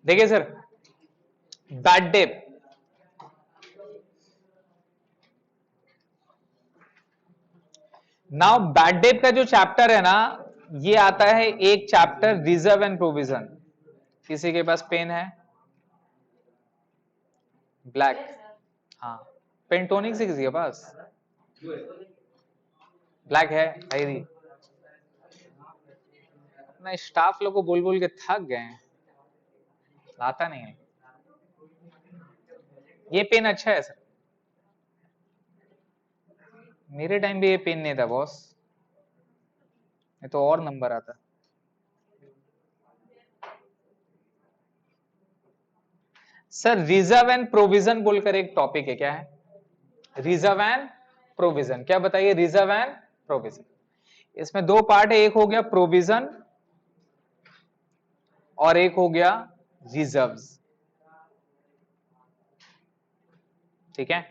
देखिए sir, bad date, now bad debt का जो चैप्टर है ना, ये आता है एक चैप्टर रिजर्व एंड प्रोविजन। किसी के पास पेन है? ब्लैक, हाँ, पेंटोनिक से किसी के पास ब्लैक है? आई, अपना स्टाफ लोग को बोल बोल के थक गए हैं, लाता नहीं है। ये पेन अच्छा है सर, मेरे टाइम पे ये पेन नहीं था बॉस, ये तो और नंबर आता। सर रिजर्व एंड प्रोविजन बोलकर एक टॉपिक है, क्या है? रिजर्व एंड प्रोविजन, क्या बताइए? रिजर्व एंड प्रोविजन, इसमें दो पार्ट है, एक हो गया प्रोविजन और एक हो गया रिजर्व्स, ठीक है?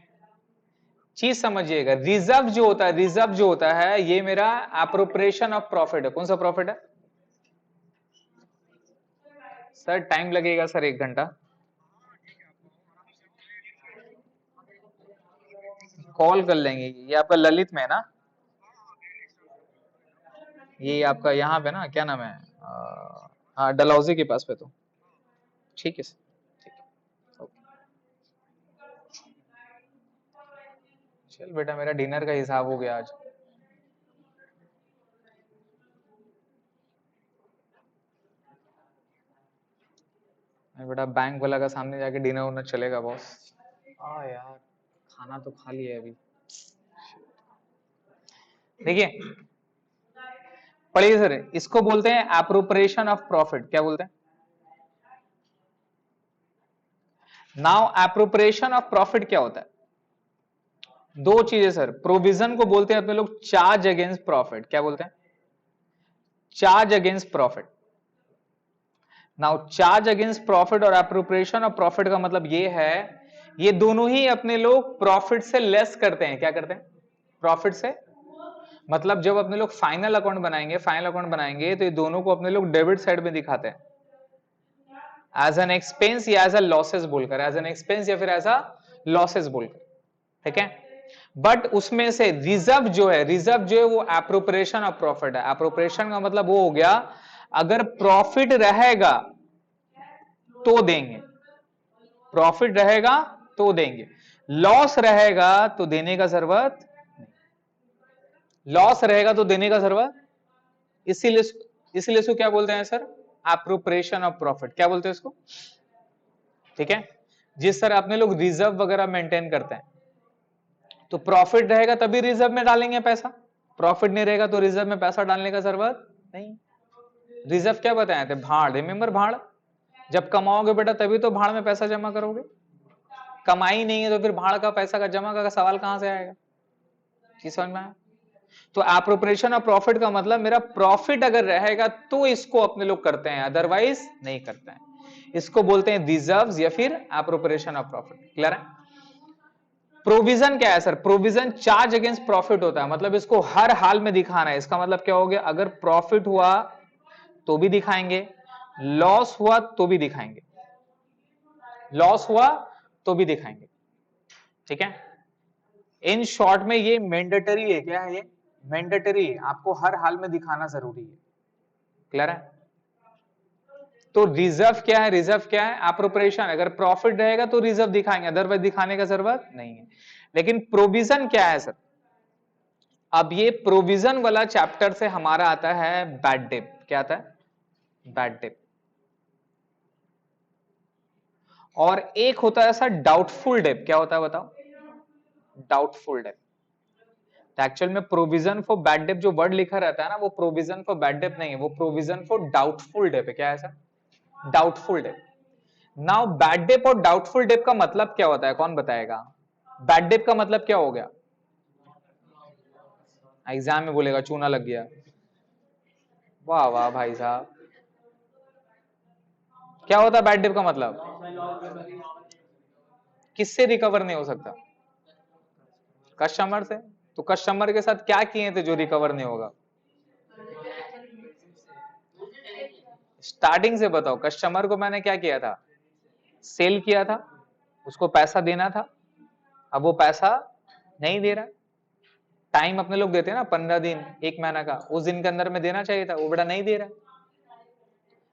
चीज समझिएगा, रिजर्व जो होता है, रिजर्व जो होता है ये मेरा एप्रोप्रिएशन ऑफ प्रॉफिट है। कौन सा प्रॉफिट है सर? टाइम लगेगा सर, 1 घंटा। कॉल कर लेंगे, ये आपका ललित में है ना? ये आपका यहाँ पे ना, क्या नाम है, हाँ डलहौजी के पास पे, तो ठीक है सर, ठीक है, ओके। चल बेटा, मेरा डिनर का हिसाब हो गया आज। बेटा बैंक वाला का सामने जाके डिनर उनर चलेगा बॉस? हाँ यार, खाना तो खा लिया है अभी। देखिए पढ़िए सर, इसको बोलते हैं एप्रोप्रिएशन ऑफ प्रॉफिट। क्या बोलते हैं? नाउ एप्रोप्रिएशन ऑफ प्रॉफिट क्या होता है? दो चीजें सर, प्रोविजन को बोलते हैं अपने लोग चार्ज अगेंस्ट प्रॉफिट। क्या बोलते हैं? Charge against profit. Now charge against profit और एप्रोप्रिएशन ऑफ प्रॉफिट का मतलब ये है, ये दोनों ही अपने लोग प्रॉफिट से लेस करते हैं। क्या करते हैं? प्रॉफिट से, मतलब जब अपने लोग फाइनल अकाउंट बनाएंगे, फाइनल अकाउंट बनाएंगे तो ये दोनों को अपने लोग डेबिट साइड में दिखाते हैं, एज एन एक्सपेंस या एज अ लॉसेस बोलकर, एज एन एक्सपेंस या फिर एज अ लॉसेस बोलकर, ठीक है? बट उसमें से रिजर्व जो है, रिजर्व जो है वो एप्रोप्रिएशन ऑफ प्रॉफिट है। एप्रोप्रिएशन का मतलब वो हो गया, अगर प्रॉफिट रहेगा तो देंगे, प्रॉफिट रहेगा तो देंगे, लॉस रहेगा तो देने का जरूरत, लॉस रहेगा तो देने का जरूरत, इसीलिए इसीलिए इसको क्या बोलते हैं सर? Appropriation of profit. क्या बोलते हैं इसको? ठीक है? जिस तरह अपने लोग रिजर्व वगैरह मेंटेन करते हैं, तो प्रॉफिट रहेगा तभी रिजर्व में डालेंगे पैसा, प्रॉफिट नहीं रहेगा तो रिजर्व में पैसा डालने का जरूरत नहीं। रिजर्व क्या बताए थे? भाड़, रिमेंबर भाड़? जब कमाओगे बेटा तभी तो भाड़ में पैसा जमा करोगे, कमाई नहीं है तो फिर भाड़ का पैसा का जमा का सवाल कहां से आएगा? की समझ में आया? तो एप्रोप्रिएशन ऑफ प्रॉफिट का मतलब मेरा प्रॉफिट अगर रहेगा तो इसको अपने लोग करते हैं, अदरवाइज नहीं करते हैं। इसको बोलते हैं रिजर्व्स या फिर एप्रोप्रिएशन ऑफ प्रॉफिट। क्लियर है? प्रोविजन क्या है sir? Provision charge against profit होता है, मतलब इसको हर हाल में दिखाना है। इसका मतलब क्या हो गया, अगर प्रॉफिट हुआ तो भी दिखाएंगे, लॉस हुआ तो भी दिखाएंगे, लॉस हुआ तो भी दिखाएंगे, ठीक है? इन शॉर्ट में ये मैंडेटरी है। क्या है ये? मैंडेटरी है, आपको हर हाल में दिखाना जरूरी है। क्लियर है? तो रिजर्व क्या है? रिजर्व क्या है? एप्रोप्रिएशन। अगर प्रॉफिट रहेगा तो रिजर्व दिखाएंगे, अदरवाइज दिखाने का जरूरत नहीं है। लेकिन प्रोविजन क्या है सर? अब ये प्रोविजन वाला चैप्टर से हमारा आता है बैड डेट। क्या आता है? Bad debt. और एक होता है सर डाउटफुल डेट। क्या होता है बताओ? Doubtful debt. तो एक्चुअल में प्रोविजन फॉर बैड डेट जो वर्ड लिखा रहता है ना, वो प्रोविजन फॉर बैड डेट नहीं है, वो प्रोविजन फॉर डाउटफुल डेट है। क्या है sir? Doubtful debt. Now bad debt और डाउटफुल डेट का मतलब क्या होता है, कौन बताएगा? बैड डेट का मतलब क्या हो गया? एग्जाम में बोलेगा चूना लग गया। वाह वाह भाई साहब, क्या होता है बैड डेट का मतलब? किससे रिकवर नहीं हो सकता? कस्टमर से। तो कस्टमर के साथ क्या किए थे जो रिकवर नहीं होगा? स्टार्टिंग से बताओ, कस्टमर को मैंने क्या किया था, सेल किया था, उसको पैसा देना था, अब वो पैसा नहीं दे रहा। टाइम अपने लोग देते हैं ना 15 दिन 1 महीना का, उस दिन के अंदर में देना चाहिए था, वो बड़ा नहीं दे रहा।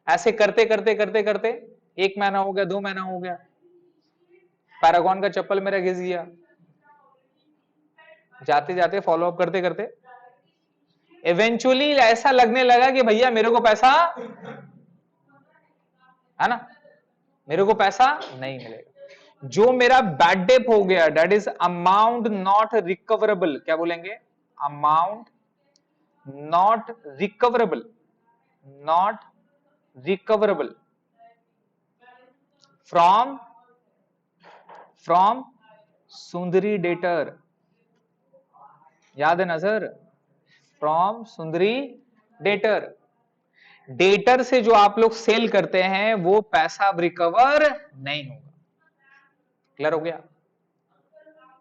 ऐसे करते करते करते करते 1 महीना हो गया, 2 महीना हो गया, पैरागॉन का चप्पल मेरा घिस गया। जाते जाते फॉलो अप करते करते इवेंचुअली ऐसा लगने लगा कि भैया मेरे को पैसा, है ना, मेरे को पैसा नहीं मिलेगा। जो मेरा बैड डेप हो गया, that is amount not recoverable. क्या बोलेंगे, amount not recoverable, not recoverable from Sundari debtor. याद है ना sir, from Sundari debtor. Debtor से जो आप लोग सेल करते हैं वो पैसा अब रिकवर नहीं होगा। क्लियर हो गया,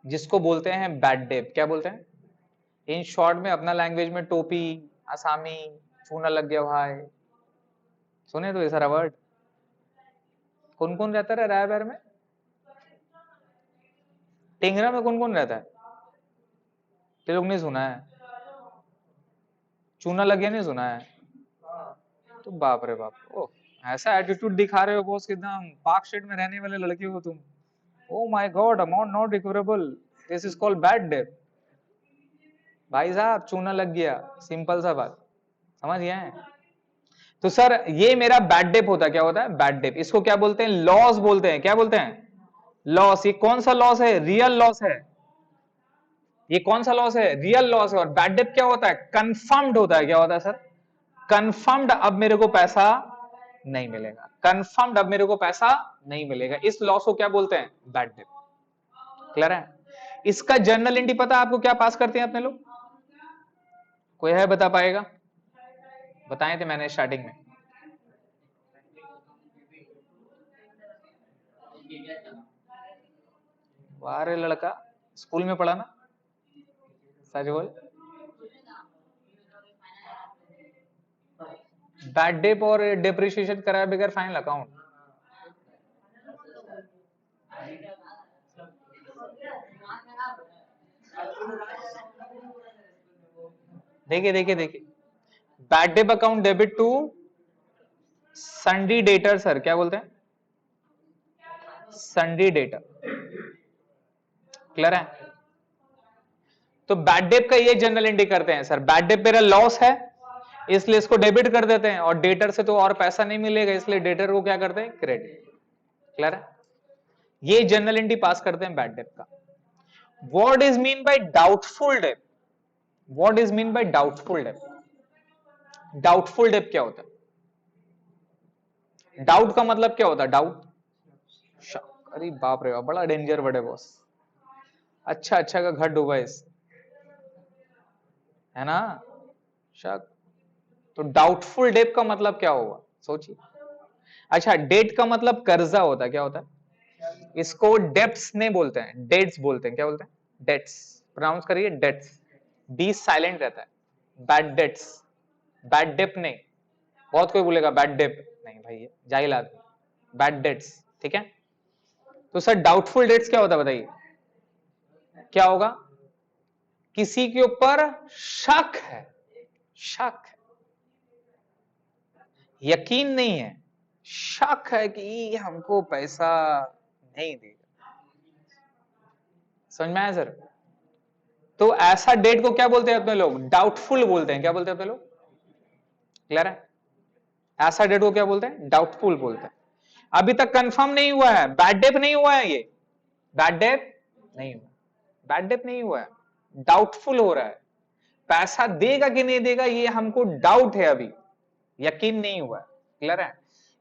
जिसको बोलते हैं बैड डेप। क्या बोलते हैं इन शॉर्ट में, अपना लैंग्वेज में टोपी, आसामी, चूना लग गया भाई, सुने तो ये सारा वर्ड। कौन कौन रहता है रायबेर में, टेंगरा में कौन कौन रहता है, ये लोग नहीं सुना है, चूना लग गया नहीं सुना है, तो बाप रे बाप, ओ ऐसा एटीट्यूड दिखा रहे हो बॉस, एकदम पार्क स्टेट में रहने वाले लड़के हो तुम। Oh my God, amount not recoverable, this is called bad debt. भाई साहब चूना लग गया, सिंपल सा बात, समझ गए। तो सर ये मेरा बैड डेप होता है, क्या होता है बैड डेप, इसको क्या बोलते हैं, लॉस बोलते हैं। क्या बोलते हैं, लॉस। ये कौन सा लॉस है, रियल लॉस है। ये कौन सा लॉस है, रियल लॉस है। और बैड डेप क्या होता है, कंफर्म्ड होता है। क्या होता है सर, कंफर्म्ड, अब मेरे को पैसा नहीं मिलेगा, कंफर्म्ड अब मेरे को पैसा नहीं मिलेगा। इस लॉस को क्या बोलते हैं, बैड डेप। क्लियर है। इसका जर्नल एंट्री पता है आपको, क्या पास करते हैं अपने लोग, कोई है बता पाएगा, बताए थे मैंने स्टार्टिंग में। वारे लड़का, स्कूल में पढ़ा ना, सच बोल। बैड डेप और डेप्रिसिएशन कराया बगैर फाइनल अकाउंट। देखिए देखिए देखिए, bad debt account debit to sundry debtor. Sir क्या बोलते हैं, सन्डी डेटर। क्लियर है। तो बैड डेप का ये जनरल एंट्री करते हैं सर, बैड डेप मेरा लॉस है इसलिए इसको डेबिट कर देते हैं, और डेटर से तो और पैसा नहीं मिलेगा इसलिए डेटर को क्या करते हैं, क्रेडिट। क्लियर है। ये जनरल एंट्री पास करते हैं बैड डेप का। What is mean by doubtful debt, what is mean by doubtful debt, doubtful debt क्या होता है, डाउट का मतलब क्या होता है, डाउट, शक। अरे बाप रे बाप, बड़ा डेंजर वर्ड है बॉस, अच्छा अच्छा का घर डूबा इस, है ना, शक। तो डाउटफुल डेट का मतलब क्या होगा, सोचिए। अच्छा, डेट का मतलब कर्जा होता है, क्या होता है, इसको डेप्स नहीं बोलते हैं, डेट्स बोलते हैं। क्या बोलते हैं, डेट्स, प्रोनाउंस करिए डेट्स, बी साइलेंट रहता है, बैड डेट्स, बैड डेप नहीं। बहुत कोई बोलेगा बैड डेप, नहीं भाई जाहिल आदमी, बैड डेट्स। ठीक है। तो सर डाउटफुल डेट्स क्या होता है बताइए, क्या होगा, किसी के ऊपर शक है, शक है, यकीन नहीं है, शक है कि ये हमको पैसा नहीं देगा। समझ में आया सर। तो ऐसा डेट को क्या बोलते हैं अपने लोग, डाउटफुल बोलते हैं। क्या बोलते हैं अपने लोग, क्लियर है। ऐसा डेट को क्या बोलते हैं, डाउटफुल बोलते हैं। अभी तक कंफर्म नहीं हुआ है, बैड डेट नहीं हुआ है, ये बैड डेट नहीं हुआ, बैड डेट नहीं हुआ है, डाउटफुल हो रहा है। पैसा देगा कि नहीं देगा ये हमको डाउट है, अभी यकीन नहीं हुआ है। क्लियर है।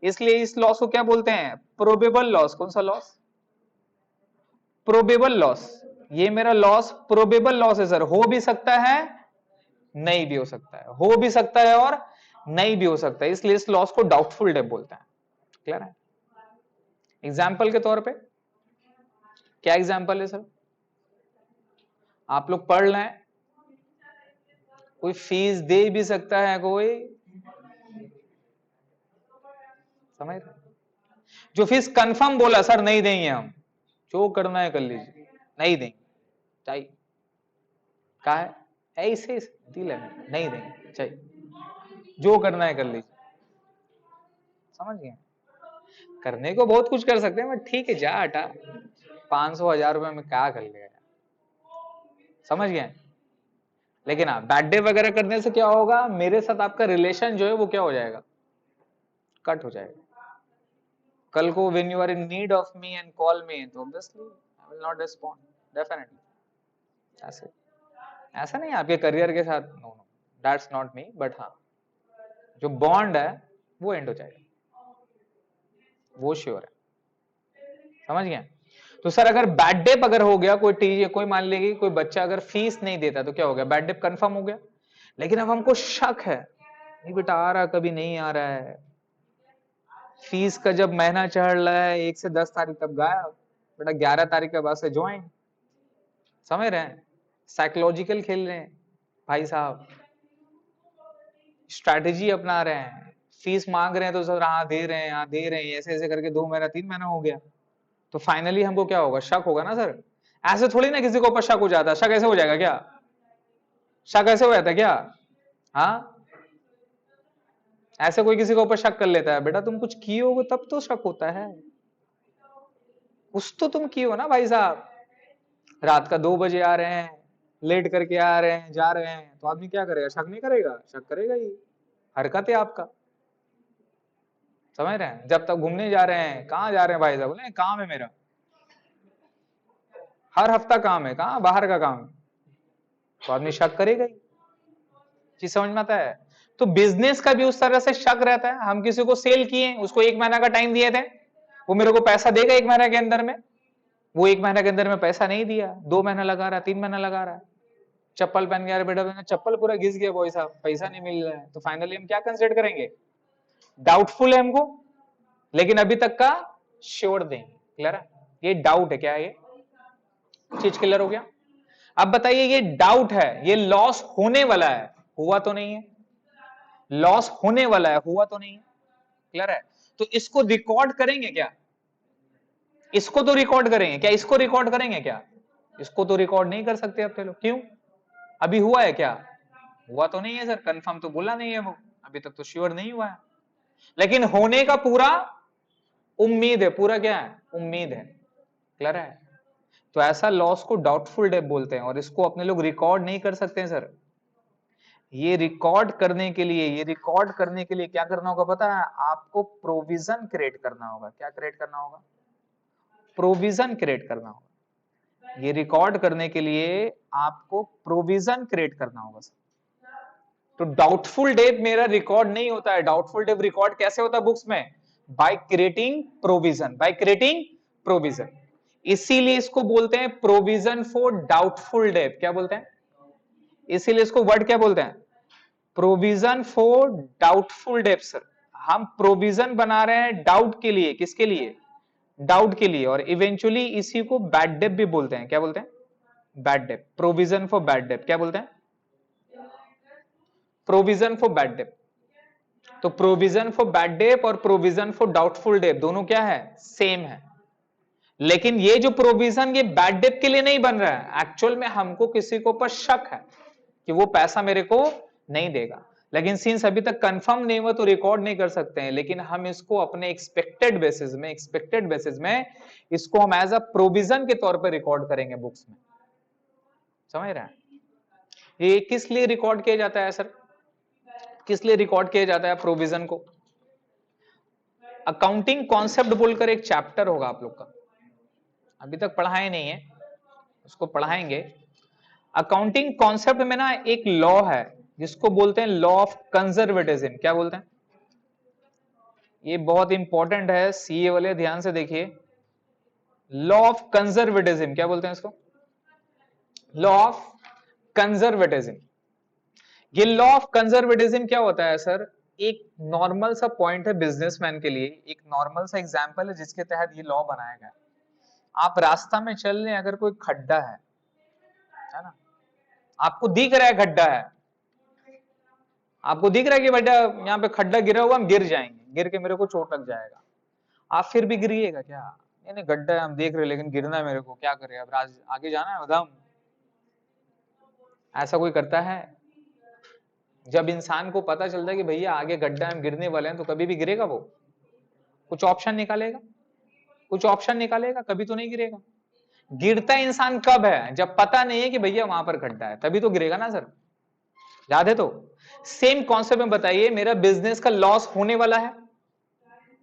इसलिए इस लॉस को क्या बोलते हैं, प्रोबेबल लॉस। कौन सा लॉस, प्रोबेबल लॉस। ये मेरा लॉस प्रोबेबल लॉस है सर, हो भी सकता है नहीं भी हो सकता है, हो भी सकता है और नहीं भी हो सकता है, इसलिए इस लॉस को डाउटफुल डेट बोलते हैं। क्लियर है। एग्जाम्पल के तौर पे, क्या एग्जाम्पल है सर, आप लोग पढ़ लें, कोई फीस दे भी सकता है, कोई समझ रहे? जो फीस कंफर्म बोला सर नहीं देंगे हम, जो करना है कर लीजिए, नहीं देंगे, चाहिए कहा है ऐसे दिल है नहीं देंगे, चाहिए जो करना है कर लीजिए, समझ गए? करने को बहुत कुछ कर सकते हैं, बट ठीक है जा हटा, 500-1000 रुपए में क्या कर लेगा, समझ गए? लेकिन हाँ बर्थडे वगैरह करने से क्या होगा, मेरे साथ आपका रिलेशन जो है वो क्या हो जाएगा, कट हो जाएगा। कल को when you are in need of me and call me, तो obviously I will not respond definitely. ऐसे ऐसा नहीं आपके करियर के साथ, no no that's not me, but हाँ जो बॉन्ड है वो एंड हो जाएगा, वो श्योर है, समझ गए? तो सर अगर बैड डेप अगर हो गया, कोई मान लीजिए कोई बच्चा अगर फीस नहीं देता तो क्या हो गया, बैड डेप कंफर्म हो गया। लेकिन अब हमको शक है, नहीं बेटा आ रहा कभी नहीं आ रहा है, फीस का जब महीना चढ़ रहा है 1 से 10 तारीख तक गायब, बेटा 11 तारीख के बाद से ज्वाइन, समझ रहे हैं? साइकोलॉजिकल खेल रहे हैं भाई साहब, स्ट्रैटेजी अपना रहे हैं, फीस मांग रहे हैं तो सर हाँ दे रहे हैं, हाँ दे रहे हैं, ऐसे ऐसे करके 2 महीना 3 महीना हो गया, तो फाइनली हमको क्या होगा, शक होगा ना सर। ऐसे थोड़ी ना किसी को ऊपर शक हो जाता, शक ऐसे हो जाएगा क्या, शक ऐसे हो जाता है क्या? हाँ ऐसे कोई किसी के ऊपर शक कर लेता है, बेटा तुम कुछ किए हो तब तो शक होता है, कुछ तो तुम किए हो ना भाई साहब। रात का 2 बजे आ रहे हैं, लेट करके आ रहे हैं, जा रहे हैं, तो आदमी क्या करेगा, शक नहीं करेगा? शक करेगा ही, हरकत है आपका, समझ रहे हैं? जब तक घूमने जा रहे हैं, कहाँ जा रहे हैं भाई साहब, बोले काम है मेरा, हर हफ्ता काम है, कहाँ बाहर का काम है, तो आदमी शक करेगा ही, चीज समझ में आता है? तो बिजनेस का भी उस तरह से शक रहता है, हम किसी को सेल किए, उसको 1 महीना का टाइम दिए थे, वो मेरे को पैसा देगा 1 महीना के अंदर में, वो 1 महीना के अंदर में पैसा नहीं दिया, 2 महीना लगा रहा है, 3 महीना लगा रहा है, चप्पल पहन के बेटा चप्पल पूरा घिस गया भाई साहब, पैसा नहीं मिल रहा है, तो फाइनली हम क्या कंसिडर करेंगे, डाउटफुल है हमको, लेकिन अभी तक का श्योर देंगे। क्लियर है? ये डाउट है, क्या है ये चीज, क्लियर हो गया? अब बताइए ये डाउट है, ये लॉस होने वाला है, हुआ तो नहीं है, लॉस होने वाला है, हुआ तो नहीं है, क्लियर है? तो इसको रिकॉर्ड करेंगे क्या, इसको तो रिकॉर्ड करेंगे क्या, इसको रिकॉर्ड करेंगे क्या, इसको तो रिकॉर्ड नहीं कर सकते अब लोग, क्यों, अभी हुआ है क्या, हुआ तो नहीं है सर, कंफर्म तो बोला नहीं है वो, अभी तक तो श्योर नहीं हुआ है, लेकिन होने का पूरा उम्मीद है, पूरा क्या है, उम्मीद है, क्लियर है? तो ऐसा लॉस को डाउटफुल डेट बोलते हैं, और इसको अपने लोग रिकॉर्ड नहीं कर सकते हैं सर। ये रिकॉर्ड करने के लिए, क्या करना होगा पता है आपको, प्रोविजन क्रिएट करना होगा। क्या क्रिएट करना होगा, प्रोविजन क्रिएट करना होगा। ये रिकॉर्ड करने के लिए आपको प्रोविजन क्रिएट करना होगा सर। तो डाउटफुल डेट मेरा रिकॉर्ड नहीं होता है, डाउटफुल डेट रिकॉर्ड कैसे होता है बुक्स में, bye creating provision, by creating provision, इसीलिए इसको बोलते हैं प्रोविजन फॉर डाउटफुल डेट। क्या बोलते हैं, इसीलिए इसको वर्ड क्या बोलते हैं, provision for doubtful debt. Sir हम प्रोविजन बना रहे हैं डाउट के लिए, किसके लिए, डाउट के लिए, और इवेंचुअली इसी को बैड डेट भी बोलते हैं। क्या बोलते हैं, bad debt, provision for bad date. क्या बोलते हैं, प्रोविजन फॉर बैड डेट। तो प्रोविजन फॉर बैड डेट और प्रोविजन फॉर डाउटफुल डेट दोनों क्या है, सेम है। लेकिन ये जो प्रोविजन ये बैड डेट के लिए नहीं बन रहा है, एक्चुअल में हमको किसी के ऊपर शक है कि वो पैसा मेरे को नहीं देगा, लेकिन सिंस अभी तक कंफर्म नहीं हुआ तो रिकॉर्ड नहीं कर सकते हैं, लेकिन हम इसको अपने एक्सपेक्टेड बेसिस में इसको हम एज अ प्रोविजन के तौर पर रिकॉर्ड करेंगे बुक्स में। समझ रहे हैं? ये किस लिए रिकॉर्ड किया जाता है सर, किस लिए रिकॉर्ड किया जाता है प्रोविजन को? अकाउंटिंग कॉन्सेप्ट बोलकर एक चैप्टर होगा आप लोग का, अभी तक पढ़ाए नहीं है, उसको पढ़ाएंगे। अकाउंटिंग कॉन्सेप्ट में ना एक लॉ है जिसको बोलते हैं लॉ ऑफ कंजर्वेटिज्म। क्या बोलते हैं, ये बहुत इंपॉर्टेंट है, सीए वाले ध्यान से देखिए। लॉ ऑफ कंजर्वेटिज्म, क्या बोलते हैं इसको, लॉ ऑफ कंजर्वेटिज्म। ये लॉ ऑफ कंजर्वेटिज्म क्या होता है सर, एक नॉर्मल सा पॉइंट है बिजनेसमैन के लिए, एक नॉर्मल सा एग्जांपल है जिसके तहत ये लॉ बनाया गया। आप रास्ता में चल रहे हैं, अगर कोई खड्डा है ना, आपको दिख रहा है खड्डा है, आपको दिख रहा है कि बेटा यहाँ पे खड्डा गिरा हुआ, हम गिर जाएंगे, गिर के मेरे को चोट लग जाएगा, आप फिर भी गिरिएगा क्या? नहीं गड्ढा है हम देख रहे लेकिन गिरना है मेरे को, क्या करें अब, आगे जाना है उधम। ऐसा कोई करता है? जब इंसान को पता चलता है कि भैया आगे गड्ढा हम गिरने वाले हैं, तो कभी भी गिरेगा वो? कुछ ऑप्शन निकालेगा? कुछ ऑप्शन निकालेगा? कभी तो नहीं गिरेगा। गिरता इंसान कब है? जब पता नहीं है कि भैया वहां पर गड्ढा है, तभी तो गिरेगा ना सर। याद है? तो सेम कॉन्सेप्ट में बताइए, मेरा बिजनेस का लॉस होने वाला है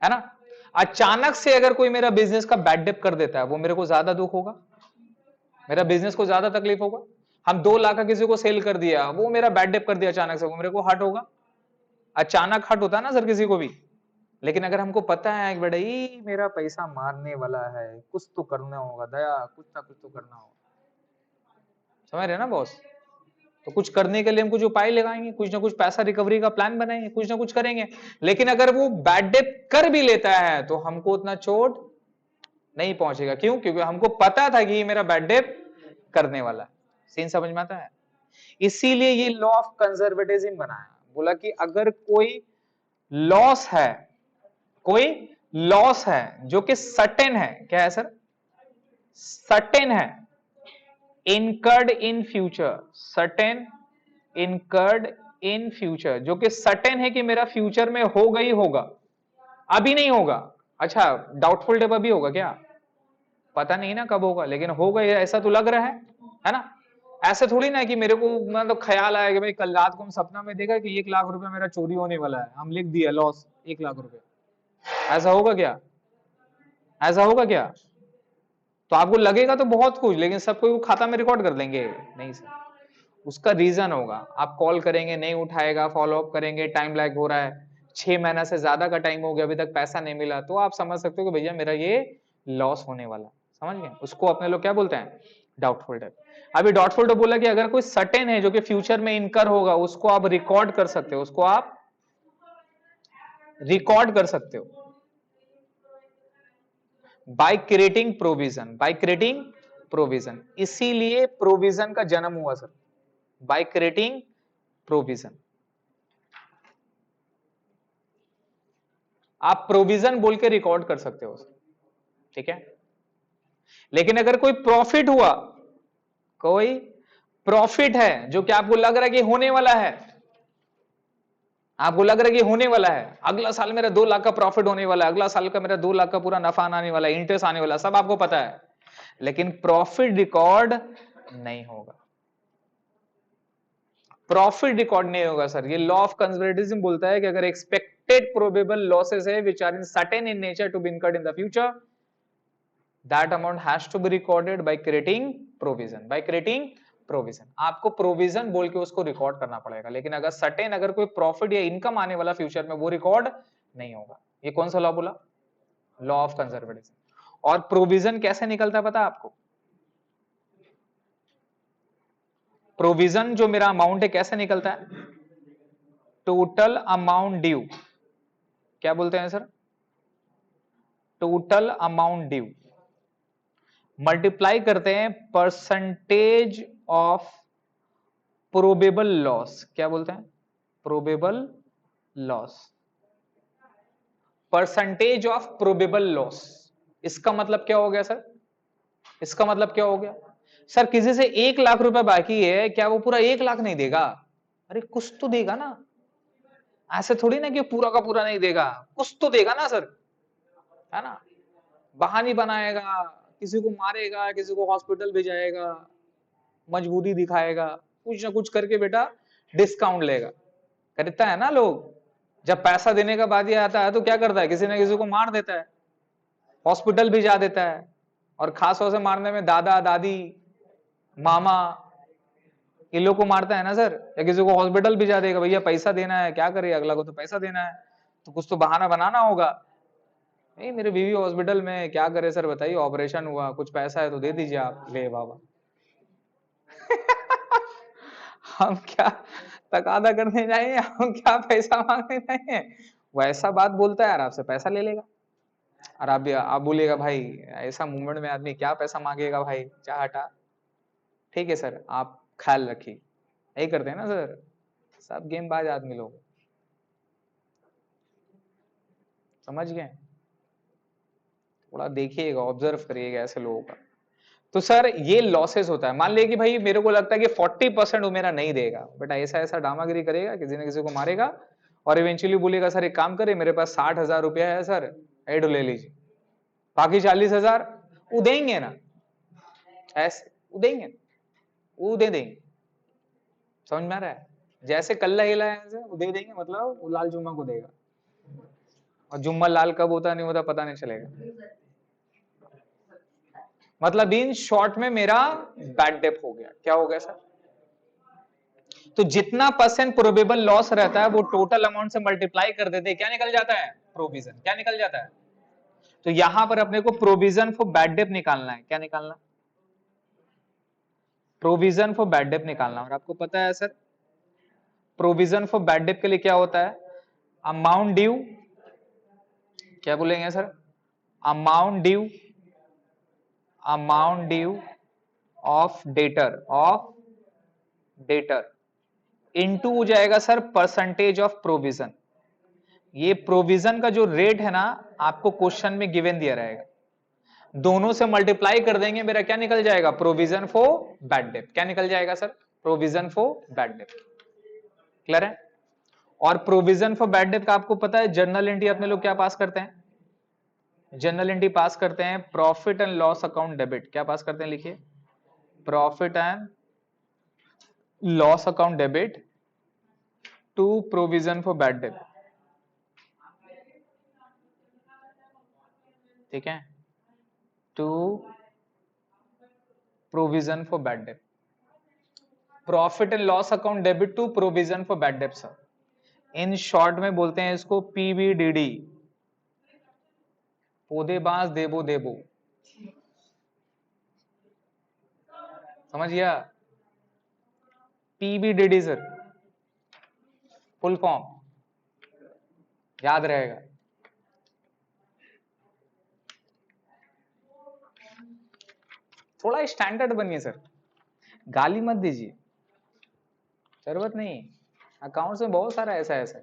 ना? अचानक से अगर कोई मेरा बिजनेस का बैड डिप कर देता है, वो मेरे को ज्यादा दुख होगा, मेरा बिजनेस को ज्यादा तकलीफ होगा। हम 2 लाख का किसी को सेल कर दिया, वो मेरा बैड डिप कर दिया अचानक से, वो मेरे को हर्ट होगा। अचानक हर्ट होता है ना सर किसी को भी। लेकिन अगर हमको पता है कि बेटा मेरा पैसा मारने वाला है, कुछ तो करना होगा दया, कुछ ना कुछ तो करना होगा, समझ रहे ना बॉस? तो कुछ करने के लिए हम कुछ उपाय लगाएंगे, कुछ ना कुछ पैसा रिकवरी का प्लान बनाएंगे, कुछ ना कुछ करेंगे। लेकिन अगर वो बैड डेप कर भी लेता है तो हमको उतना चोट नहीं पहुंचेगा। क्यों? क्योंकि हमको पता था कि ये मेरा बैड डेप करने वाला है। सीन समझ में आता है? इसीलिए ये लॉ ऑफ कंजर्वेटिज्म बनाया, बोला कि अगर कोई लॉस है, कोई लॉस है जो कि सर्टेन है, क्या है सर? सर्टेन है, incurred in future, certain incurred in future, जो कि सर्टेन है कि मेरा फ्यूचर में होगा ही होगा, अभी नहीं होगा। अच्छा, डाउटफुल डेप अभी होगा क्या? पता नहीं ना कब होगा, लेकिन होगा ऐसा तो लग रहा है ना? ऐसे थोड़ी ना कि मेरे को मतलब ख्याल आया कि भाई कल रात को हम सपना में देखा कि 1 लाख रुपए मेरा चोरी होने वाला है, हम लिख दिया लॉस 1 लाख रुपए। ऐसा होगा क्या? ऐसा होगा क्या? तो आपको लगेगा तो बहुत कुछ, लेकिन सब कोई वो खाता में रिकॉर्ड कर देंगे? नहीं सर, उसका रीजन होगा। आप कॉल करेंगे नहीं उठाएगा, फॉलो अप करेंगे, टाइम लैग हो रहा है, 6 महीना से ज्यादा का टाइम हो गया, अभी तक पैसा नहीं मिला, तो आप समझ सकते हो कि भैया मेरा ये लॉस होने वाला। समझ गए? उसको अपने लोग क्या बोलते हैं? Doubtful debt. अभी डाउटफुल डेट बोला कि अगर कोई सर्टेन है जो कि फ्यूचर में इनकर होगा, उसको आप रिकॉर्ड कर सकते हो, उसको आप रिकॉर्ड कर सकते हो bye creating provision, by creating provision. इसीलिए प्रोविजन का जन्म हुआ सर, बाय क्रिएटिंग प्रोविजन। आप प्रोविजन बोल के रिकॉर्ड कर सकते हो, ठीक है? लेकिन अगर कोई प्रॉफिट हुआ, कोई प्रॉफिट है जो कि आपको लग रहा है कि होने वाला है, आपको लग रहा है कि होने वाला है, अगला साल मेरा 2 लाख का प्रॉफिट होने वाला है, अगला साल का मेरा 2 लाख का पूरा नफा आने वाला है, इंटरेस्ट आने वाला है, सब आपको पता है, लेकिन प्रॉफिट रिकॉर्ड नहीं होगा। प्रॉफिट रिकॉर्ड नहीं होगा सर। ये लॉ ऑफ कंजर्वेटिज्म बोलता है कि अगर एक्सपेक्टेड प्रोबेबल लॉसेस है which are in certain in nature to be incurred in the future, that amount has to be recorded by creating provision, by creating provision. आपको provision बोल के उसको record करना पड़ेगा। लेकिन अगर सर्टेन अगर कोई प्रॉफिट या इनकम आने वाला फ्यूचर में, वो रिकॉर्ड नहीं होगा। ये कौन सा लॉ बोला? Law of conservatism. और प्रोविजन कैसे निकलता है पता है आपको? प्रोविजन जो मेरा अमाउंट है कैसे निकलता है? टोटल अमाउंट ड्यू, क्या बोलते हैं sir? Total amount due multiply करते हैं परसेंटेज ऑफ प्रोबेबल लॉस, क्या बोलते हैं? Probable loss, percentage of probable loss. इसका मतलब क्या हो गया सर? इसका मतलब क्या हो गया सर? किसी से 1 लाख रुपए बाकी है, क्या वो पूरा 1 लाख नहीं देगा? अरे कुछ तो देगा ना, ऐसे थोड़ी ना कि पूरा का पूरा नहीं देगा, कुछ तो देगा ना सर, है ना? बहाने बनाएगा, किसी को मारेगा, किसी को हॉस्पिटल भेजाएगा, मजबूरी दिखाएगा, कुछ ना कुछ करके बेटा डिस्काउंट लेगा। करता है ना लोग। जब पैसा देने का बात आता है तो क्या करता है? किसी ना किसी को मार देता है, हॉस्पिटल भिजा देता है। और खास तौर से मारने में दादा दादी मामा इन लोग को मारता है ना सर। या किसी को हॉस्पिटल भिजा देगा, भैया पैसा देना है, क्या करे अगला को तो पैसा देना है, तो कुछ तो बहाना बनाना होगा। नहीं मेरी बीवी हॉस्पिटल में, क्या करे सर बताइए, ऑपरेशन हुआ, कुछ पैसा है तो दे दीजिए आप। ले बाबा हम क्या तकादा करने जाए, हम क्या पैसा मांगने जाए? वैसा बात बोलता है यार, आपसे पैसा ले लेगा। और आप बोलिएगा भाई ऐसा मूवमेंट में आदमी क्या पैसा मांगेगा भाई, जा हटा। ठीक है सर, आप ख्याल रखिए। यही करते हैं ना सर, सब गेमबाज आदमी लोग। समझ गए? थोड़ा देखिएगा, ऑब्जर्व करिएगा ऐसे लोगों का। तो सर ये लॉसेस होता है। मान लिया कि भाई मेरे को लगता है कि 40% वो मेरा नहीं देगा, बेटा ऐसा ऐसा डामागिरी करेगा, किसी न किसी को मारेगा और इवेंचुअली बोलेगा सर एक काम करे, मेरे पास 60,000 रुपया है सर, एड ले लीजिए, बाकी 40,000 वो देंगे ना, ऐसे वो देंगे, वो दे देंगे। समझ में आ रहा है? जैसे कल्ला हिला है ऐसे वो दे देंगे, मतलब वो लाल जुम्मा को देगा, और जुम्मा लाल कब होता नहीं होता पता नहीं चलेगा। मतलब इन शॉर्ट में मेरा बैड डेप हो गया। क्या हो गया सर? तो जितना % प्रोबेबल लॉस रहता है वो टोटल अमाउंट से मल्टीप्लाई कर देते, क्या निकल जाता है? प्रोविजन। क्या निकल जाता है? तो यहां पर अपने को प्रोविजन फॉर बैड डेप निकालना है। क्या निकालना? प्रोविजन फॉर बैड डेप निकालना। और आपको पता है sir provision for bad Depp के लिए क्या होता है? अमाउंट ड्यू, क्या बोलेंगे sir? Amount due, amount due of debtor into हो जाएगा सर परसेंटेज ऑफ प्रोविजन। ये प्रोविजन का जो रेट है ना, आपको क्वेश्चन में गिवन दिया रहेगा, दोनों से मल्टीप्लाई कर देंगे, मेरा क्या निकल जाएगा? Provision for bad date. क्या निकल जाएगा sir? Provision for bad date. Clear है? और प्रोविजन फॉर बैड डेट का आपको पता है जर्नल एंट्री अपने लोग क्या पास करते हैं? जर्नल एंट्री पास करते हैं profit and loss account debit. क्या पास करते हैं? लिखिए, profit and loss account debit to provision for bad debt. ठीक है, to provision for bad debt, profit and loss account debit to provision for bad debt sir. In short में बोलते हैं इसको पीबीडीडी, पौधे बांस देबो देबो। समझ गया? पीबीडीडी सर, फुल फॉर्म याद रहेगा। थोड़ा स्टैंडर्ड बनिए सर, गाली मत दीजिए, जरूरत नहीं। अकाउंट्स में बहुत सारा ऐसा ऐसा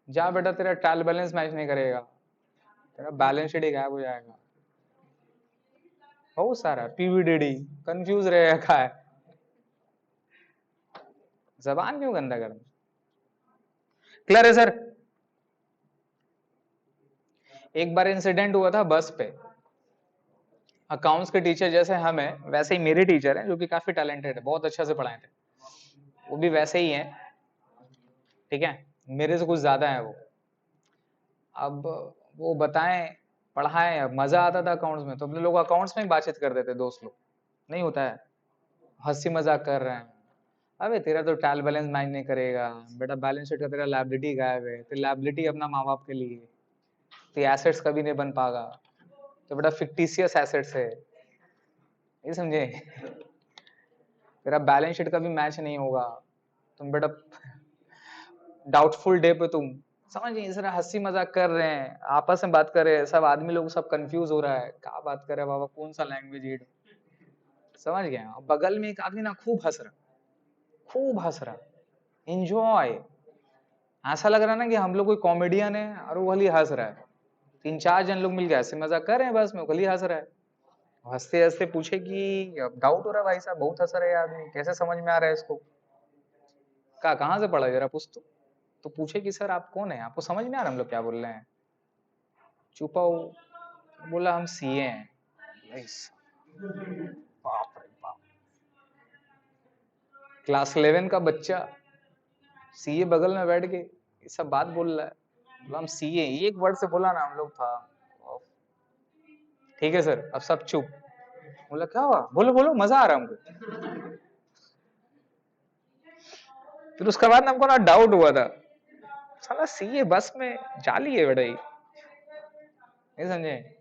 जा बेटा तेरा ट्रायल बैलेंस मैच नहीं करेगा, तेरा बैलेंस शीट ही गायब हो जाएगा, बहुत सारा पीवीडीडी, कंफ्यूज रहेगा है। जबान क्यों गंदा करना? क्लियर है सर? एक बार इंसिडेंट हुआ था बस पे, अकाउंट्स के टीचर जैसे हम हैं वैसे ही मेरे टीचर हैं जो कि काफी टैलेंटेड है, बहुत अच्छा से पढ़ाए थे, वो भी वैसे ही हैं, ठीक है, मेरे से कुछ ज्यादा है वो। अब वो बताएं पढ़ाएं, अब मजा आता था अकाउंट्स में, तो अपने लोग अकाउंट्स में ही बातचीत कर देते, दोस्त लोग, नहीं होता है, हंसी मजाक कर रहे हैं, अबे तेरा तो ट्रायल बैलेंस मैच नहीं करेगा बेटा, बैलेंस शीट का तेरा लायबिलिटी गायब है, तो लायबिलिटी अपना माँ बाप के लिए, तो एसेट्स कभी नहीं बन पाएगा, तो बेटा फिक्टिशियस एसेट्स है, ये समझे? तेरा बैलेंस शीट कभी मैच नहीं होगा, तुम बेटा डाउटफुल डे पे तुम, समझिए इस तरह हंसी मजाक कर रहे हैं, आपस में बात कर रहे हैं, सब आदमी लोग सब कंफ्यूज हो रहा है, क्या बात कर रहे हैं बाबा, कौन सा लैंग्वेज हीड, समझ गए? बगल में एक आदमी ना खूब हंस रहा, एंजॉय, ऐसा लग रहा है ना कि हम लोग कोई कॉमेडियन है और वो खाली हंस रहा है, 3-4 जन लोग मिल गए ऐसे मजाक कर रहे हैं, बस में खाली हंस रहा है, हंसते हंसते पूछे कि डाउट हो रहा है भाई साहब, बहुत हंस रहा है आदमी, कैसे समझ में आ रहा है इसको, कहाँ से पढ़ा जरा पूछ, तो पूछे कि सर आप कौन है, आपको समझ में आ रहा हम लोग क्या बोल रहे हैं? चुपा हो, बोला हम सीए हैं। बाप रे बाप, क्लास 11 का बच्चा सीए बगल में बैठ के ये सब बात बोल रहा है, बोला हम सीए, एक वर्ड से बोला ना हम लोग था, ठीक है सर, अब सब चुप, बोला क्या हुआ, बोलो बोलो, मजा आ रहा है हमको। फिर उसके बाद हमको ना डाउट हुआ था, साला सीए बस में जाली है बेटा, ये समझे,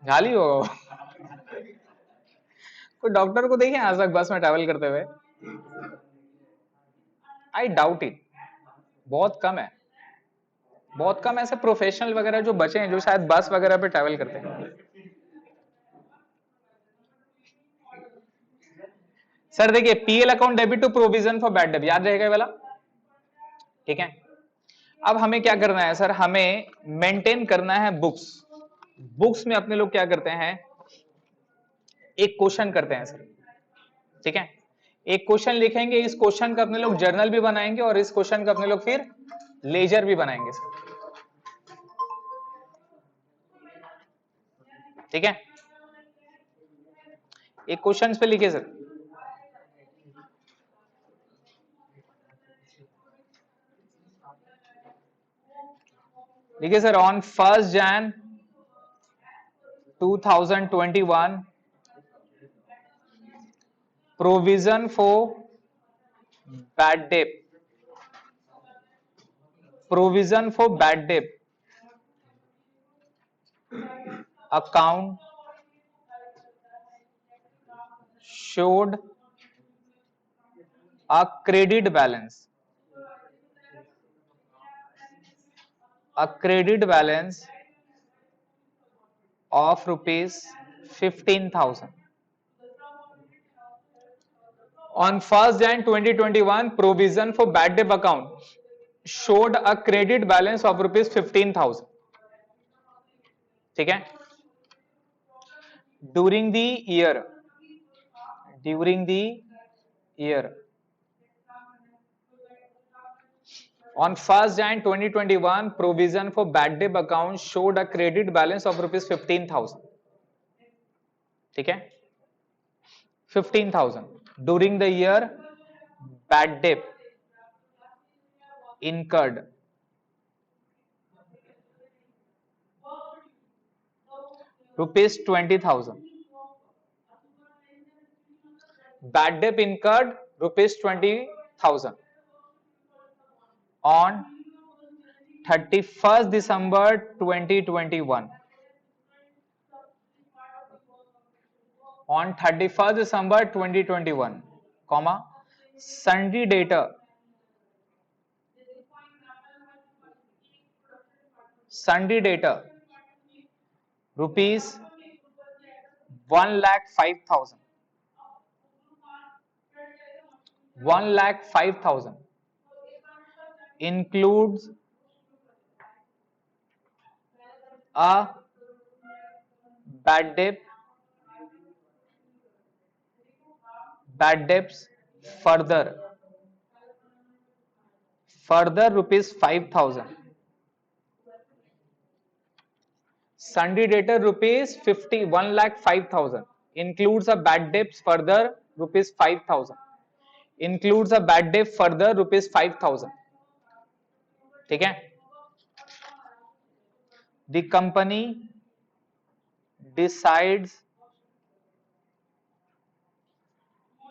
जाली होगा। कोई डॉक्टर को देखे आज तक बस में ट्रैवल करते हुए? आई डाउट इट, बहुत कम है, बहुत कम ऐसे प्रोफेशनल वगैरह जो बचे हैं जो शायद बस वगैरह पे ट्रैवल करते हैं। सर देखिए, PL account debit to provision for bad debt, याद रहेगा वाला, ठीक है। अब हमें क्या करना है सर, हमें मेंटेन करना है बुक्स। बुक्स में अपने लोग क्या करते हैं, एक क्वेश्चन करते हैं सर, ठीक है। एक क्वेश्चन लिखेंगे, इस क्वेश्चन का अपने लोग जर्नल भी बनाएंगे और इस क्वेश्चन का अपने लोग फिर लेजर भी बनाएंगे सर, ठीक है। एक क्वेश्चन पे लिखे सर, देखिए sir, on 1 Jan 2021 provision for bad date, provision for bad debt account showed a credit balance, of rupees 15,000. On 1 Jan 2021, provision for bad debt account showed a credit balance of rupees 15,000. ठीक है। During the year, on 1 Jan 2021, provision for bad debt account showed a credit balance of rupees 15,000. ठीक है, 15,000. During the year, bad debt incurred rupees 20,000. Bad debt incurred rupees 20,000 on 31st December 2021. On 31st December 2021, comma, sundry debtor rupees 1,05,000. 1,05,000 includes a bad debts further rupees 5,000. Sundry debtor rupees 1,05,000 includes a bad debts further rupees 5,000. Includes a bad debt further rupees 5,000. ठीक है। The company decides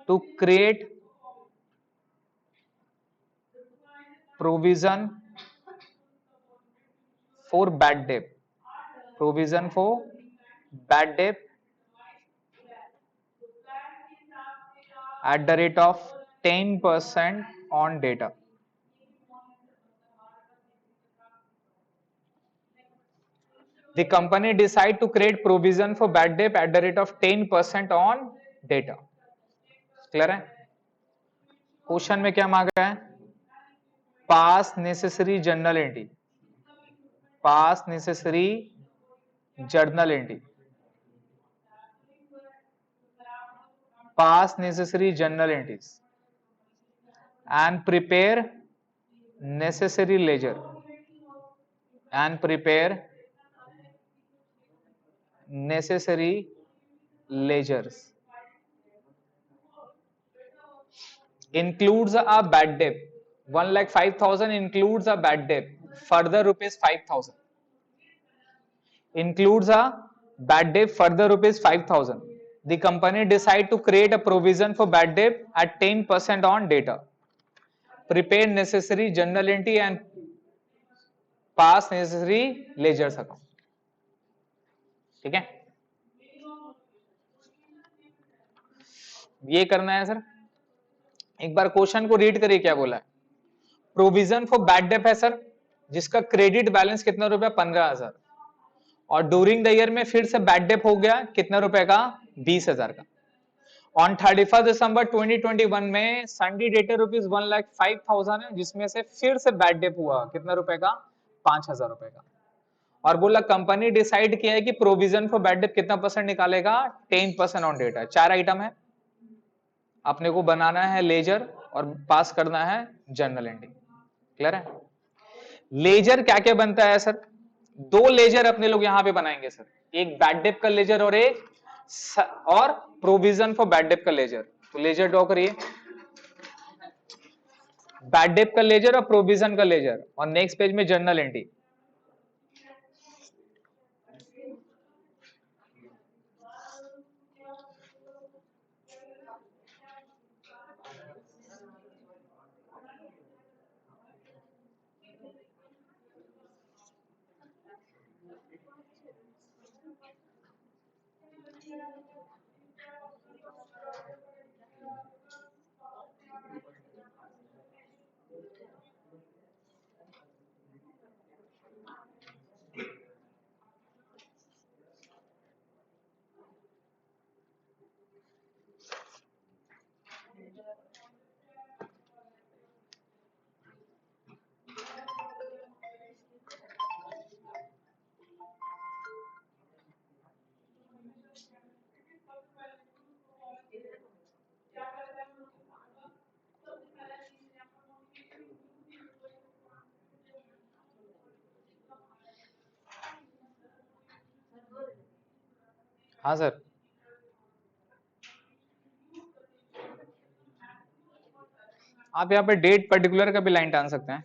to create provision for bad debt. Provision for bad debt at the rate of 10% on data. The company decide to create provision for bad debt at the rate of 10% on data. Clear है। Question में क्या मांगा है, पास necessary journal entry, pass necessary journal entry, pass necessary journal entries and prepare necessary ledger and prepare necessary ledgers. Includes a bad debt 1,05,000 includes a bad debt further rupees 5,000. Includes a bad debt further rupees 5,000. The company decide to create a provision for bad debt at 10% on data. Prepare necessary journal entry and pass necessary ledgers account. ठीक है, ये करना है sir. एक बार question को read करिए, क्या बोला है। प्रोविजन फॉर बैड डेट है सर, जिसका क्रेडिट बैलेंस कितना रुपया, 15,000, और ड्यूरिंग द ईयर में फिर से बैड डेट हो गया कितना रुपए का, 20,000 का। ऑन 31 दिसंबर 2021 में सन्डी डेटर रुपीज 1,05,000 है, जिसमें से फिर से बैड डेप हुआ कितना रुपए का, 5,000 रुपए का। और बोला कंपनी डिसाइड किया है कि प्रोविजन फॉर बैड डेप कितना परसेंट निकालेगा, 10% ऑन डेटा। 4 आइटम है, अपने को बनाना है लेजर और पास करना है जर्नल एंट्री। क्लियर है? लेजर क्या क्या बनता है सर? 2 लेजर अपने लोग यहां पे बनाएंगे सर, एक बैड डेप का लेजर और एक और प्रोविजन फॉर बैड डेप का लेजर। तो लेजर ड्रॉ करिए, बैड डेप का लेजर और प्रोविजन का लेजर, और नेक्स्ट पेज में जर्नल एंट्री। हाँ सर, आप यहाँ पे डेट पर्टिकुलर का भी लाइन टान सकते हैं।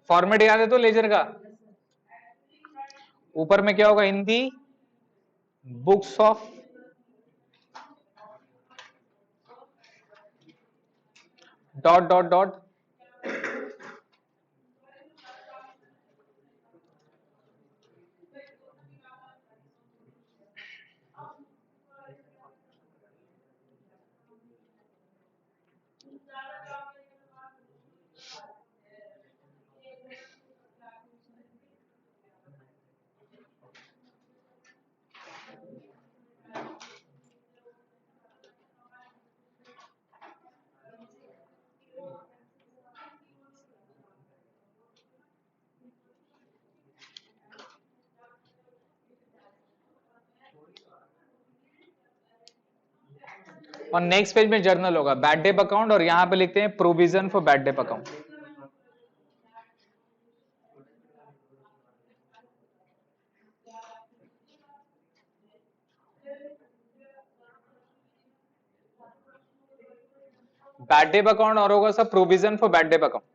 फॉर्मेट याद है तो लेजर का, ऊपर में क्या होगा, in the books of dot dot dot और नेक्स्ट पेज में जर्नल होगा बैड डेप अकाउंट, और यहां पे लिखते हैं provision for bad debt account. Bad debt account और होगा sir provision for bad debt account.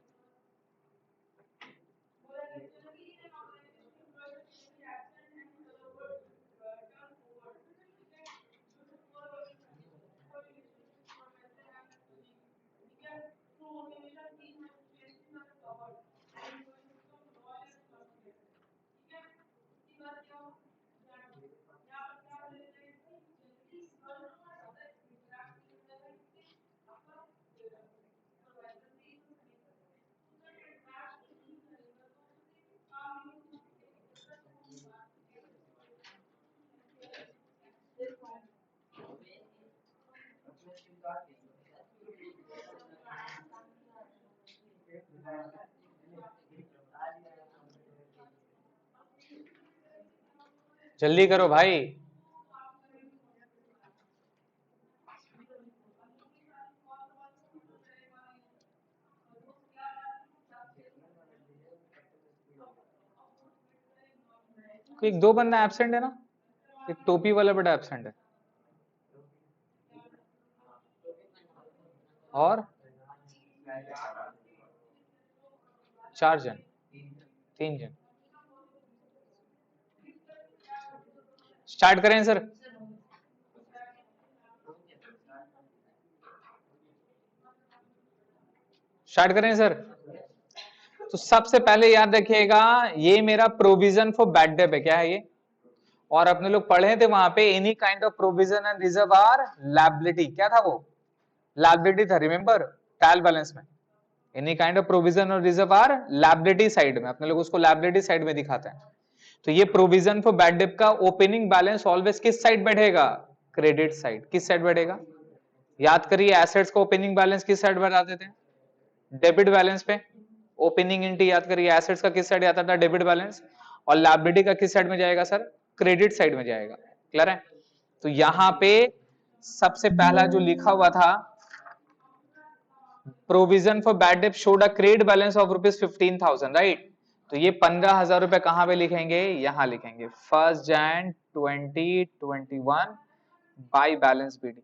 जल्दी करो भाई, एक 2 बंदा एब्सेंट है ना, एक टोपी वाला बड़ा एब्सेंट है, और 4 जन, 3 जन। स्टार्ट करें सर। स्टार्ट करें सर। तो सबसे पहले याद रखिएगा, ये मेरा प्रोविजन फॉर बैड डेप है, क्या है ये, और अपने लोग पढ़े थे वहां पे any kind of provision and reserve are liability, क्या था वो, लायबिलिटी था, रिमेंबर ट्रायल बैलेंस में एनी काइंड ऑफ प्रोविजन और रिजर्व आर लायबिलिटी साइड में, अपने लोग उसको लायबिलिटी साइड में दिखाते हैं। तो ये प्रोविजन फॉर बैड डेट का ओपनिंग बैलेंस ऑलवेज किस साइड बैठेगा, क्रेडिट साइड। किस साइड बैठेगा, याद करिए एसेट्स का ओपनिंग बैलेंस किस साइड बैठाते थे, डेबिट बैलेंस पे। ओपनिंग एंट्री याद करिए एसेट्स का किस साइड आता था, डेबिट बैलेंस, और लायबिलिटी का किस साइड में जाएगा सर, क्रेडिट साइड में जाएगा। क्लियर है। तो यहां पे सबसे पहला जो लिखा हुआ था, provision for bad date showed a credit balance of ₹15,000, right. तो ये 15,000 रुपए कहां पे लिखेंगे, यहां लिखेंगे 1 Jan 2021 बाय बैलेंस बीडी।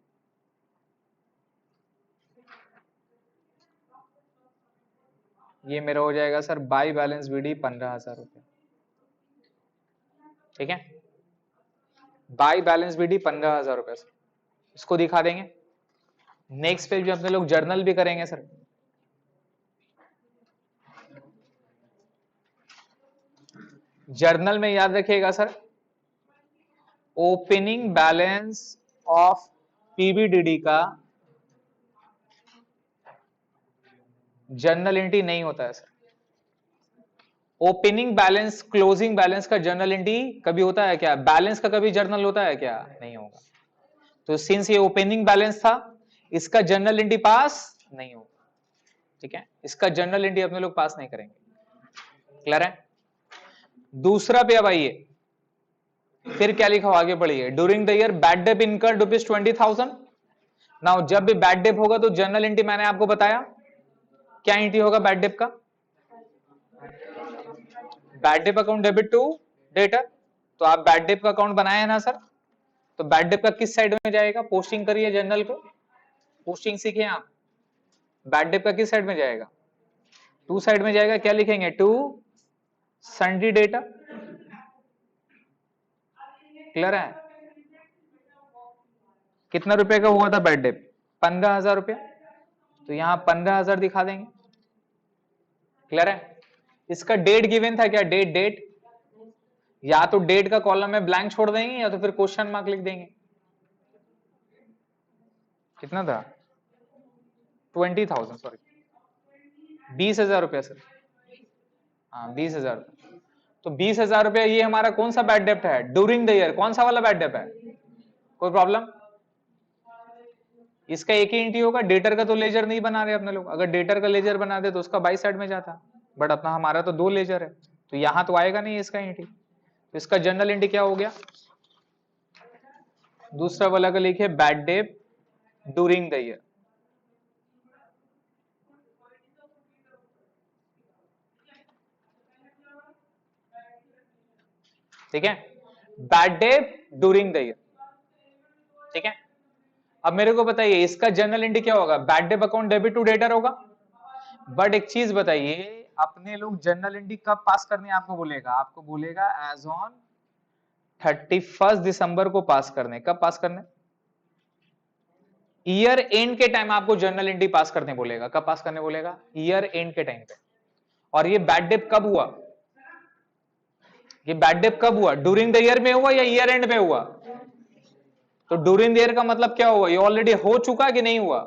ये मेरा हो जाएगा सर बाय बैलेंस बीडी 15,000 रुपए, ठीक है। बाय बैलेंस बीडी 15,000 रुपए, इसको दिखा देंगे। नेक्स्ट पेज में अपने लोग जर्नल भी करेंगे सर। जर्नल में याद रखिएगा सर, ओपनिंग बैलेंस ऑफ पीबीडीडी का जर्नल एंट्री नहीं होता है sir. Opening balance closing balance का जर्नल एंट्री कभी होता है क्या, बैलेंस का कभी जर्नल होता है क्या, नहीं होगा। तो सिंस ये ओपनिंग बैलेंस था, इसका जर्नल एंट्री पास नहीं होगा, ठीक है। इसका जर्नल एंट्री अपने लोग पास नहीं करेंगे। क्लियर है। दूसरा पे अब आइए, फिर क्या लिखा हो आगे पढ़िए। During the year bad debt incurred ₹20,000। Now जब भी बैड डेट होगा तो जर्नल एंट्री मैंने आपको बताया क्या एंट्री होगा बैड डेट का, bad debt account debit to debtor. तो आप बैड डेट का अकाउंट बनाए हैं ना सर, तो बैड डेट का किस साइड में जाएगा, पोस्टिंग करिए जर्नल को, पोस्टिंग सीखे आप। बैड डेट का किस साइड में जाएगा, टू साइड में जाएगा। क्या लिखेंगे, टू सन्डी डेटा। क्लियर है। कितना रुपए का हुआ था बैड डेट, 15,000 रुपया, तो यहां 15,000 दिखा देंगे। क्लियर है। इसका डेट गिवन था क्या, डेट डेट, या तो डेट का कॉलम में ब्लैंक छोड़ देंगे या तो फिर क्वेश्चन मार्क लिख देंगे। कितना था, 20,000, सॉरी 20,000 रुपया सर, हाँ 20,000। तो 20,000 रुपया ये हमारा कौन सा बैड डेब्ट है, ड्यूरिंग द ईयर, कौन सा वाला बैड डेब्ट है, कोई प्रॉब्लम। इसका एक ही एंट्री होगा, डेटर का तो लेजर नहीं बना रहे अपने लोग, अगर डेटर का लेजर बना दे तो उसका बाई साइड में जाता, बट अपना हमारा तो दो लेजर है, तो यहां तो आएगा नहीं इसका एंट्री। तो इसका जनरल एंट्री क्या हो गया, दूसरा वाला का लिखे bad debt during the year. ठीक है, bad debt during the year, ठीक है। अब मेरे को बताइए इसका जनरल एंट्री क्या होगा, bad debt account debit to debtor होगा। बट एक चीज बताइए, अपने लोग जनरल एंट्री कब पास करनी है, आपको बोलेगा, आपको बोलेगा एज ऑन 31 दिसंबर को पास करने। कब पास करने, ईयर एंड के टाइम आपको जर्नल एंट्री पास करने बोलेगा। कब पास करने बोलेगा, ईयर एंड के टाइम पे। और ये बैड डेट कब हुआ, ये बैड डेट कब हुआ, ड्यूरिंग द ईयर में हुआ या ईयर एंड में हुआ। तो ड्यूरिंग द ईयर का मतलब क्या हुआ, ये ऑलरेडी हो चुका कि नहीं हुआ,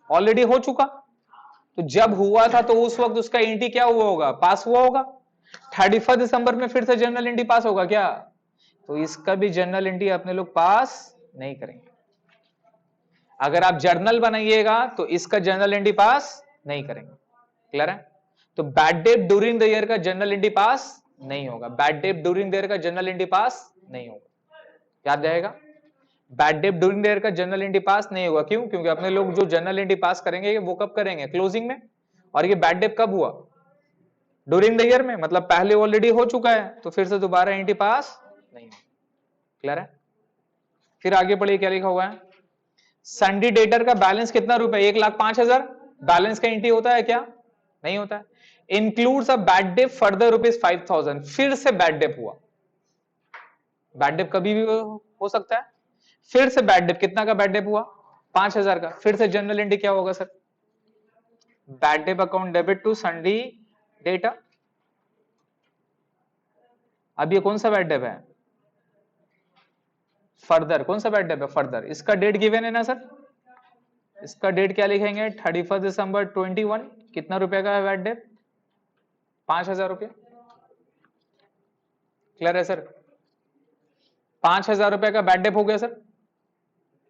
ऑलरेडी हो चुका। तो जब हुआ था तो उस वक्त उसका एंट्री क्या हुआ होगा, पास हुआ होगा। 31 दिसंबर में फिर से जर्नल एंट्री पास होगा क्या, तो इसका भी जर्नल एंट्री अपने लोग पास नहीं करेंगे। अगर आप जर्नल बनाइएगा तो इसका जर्नल एंट्री पास नहीं करेंगे। क्लियर है। तो bad debt during the year का जर्नल एंट्री पास नहीं होगा, bad date during the year का जर्नल एंट्री पास नहीं होगा, याद रहेगा। Bad debt during the year का जर्नल एंट्री पास नहीं होगा, क्यों, क्योंकि अपने लोग जो जर्नल एंट्री पास करेंगे वो कब करेंगे, क्लोजिंग में। और ये बैड डेट कब हुआ, ड्यूरिंग द ईयर में, मतलब पहले ऑलरेडी हो चुका है, तो फिर से दोबारा एंट्री पास नहीं होगा। क्लियर है। फिर आगे पढ़िए क्या लिखा हुआ है, सन्डी डेटर का बैलेंस कितना रुपए, 1,05,000। बैलेंस का एंट्री होता है क्या, नहीं होता है। Includes a bad debt further ₹5,000, फिर से बैड डेट हुआ। बैड डेट कभी भी हो सकता है, फिर से बैड डेट, कितना का बैड डेट हुआ, 5,000 का। फिर से जनरल एंट्री क्या होगा sir, bad debt account debit to sundry debtor. अब ये कौन सा बैड डेट है, फर्दर कौन सा बर्थडे है? फर्दर। इसका डेट गिवन है ना सर, इसका डेट क्या लिखेंगे? 31 दिसंबर 21। कितना रुपए का है बर्थडे? 5,000 रुपये। क्लियर है सर? 5,000 रुपए का बर्थडे हो गया सर,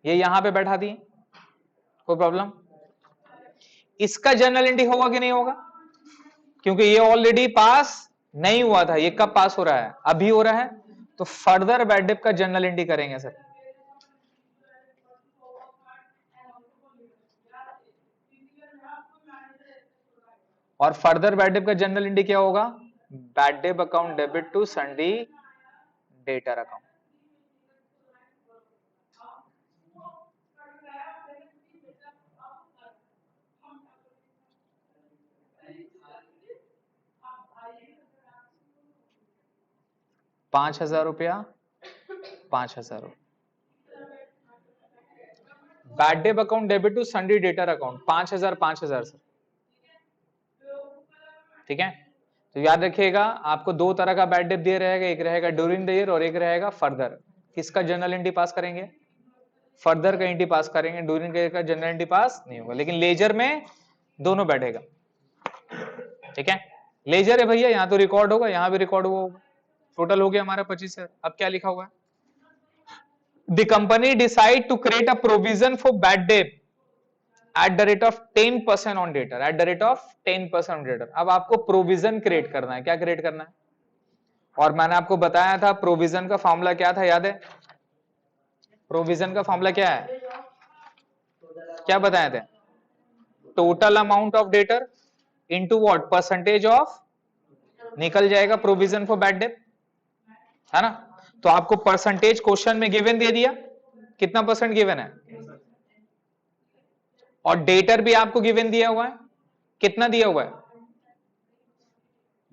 ये यहां पे बैठा दिए, कोई प्रॉब्लम? इसका जर्नल एंट्री होगा कि नहीं होगा? क्योंकि ये ऑलरेडी पास नहीं हुआ था, ये कब पास हो रहा है? अभी हो रहा है, तो फर्दर बर्थडे का जर्नल एंट्री करेंगे सर। और फर्दर बैड डेब का जनरल एंट्री क्या होगा? Bad debt account debit to sundry debtor account. ₹5,000, ₹5,000। Bad debt account debit to sundry debtor account 5,000 5,000 sir. ठीक है, तो याद रखिएगा आपको दो तरह का बैड डेब दिया रहेगा, एक रहेगा ड्यूरिंग द ईयर और एक रहेगा फर्दर। किसका जर्नल एंट्री पास करेंगे? फर्दर का एंट्री पास करेंगे, ड्यूरिंग द ईयर का जर्नल एंट्री पास नहीं होगा, लेकिन लेजर में दोनों बैठेगा। ठीक है, लेजर है भैया, यहाँ तो रिकॉर्ड होगा, यहाँ भी रिकॉर्ड होगा। टोटल हो गया हमारा 25 है। अब क्या लिखा हुआ है? The company decide to create a provision for bad debt at the rate of 10% on debtor, at the rate of 10% on debtor। अब आपको प्रोविजन क्रिएट करना है। क्या क्रिएट करना है? और मैंने आपको बताया था प्रोविजन का फॉर्मूला क्या था, याद है? प्रोविजन का फॉर्मूला क्या है? क्या बताए थे? Total amount of debtor into what? Percentage of, निकल जाएगा प्रोविजन फॉर बैड डेट, है ना? तो आपको परसेंटेज क्वेश्चन में गिवन दे दिया, कितना परसेंट गिवन है, और डेटर भी आपको गिवन दिया हुआ है, कितना दिया हुआ है?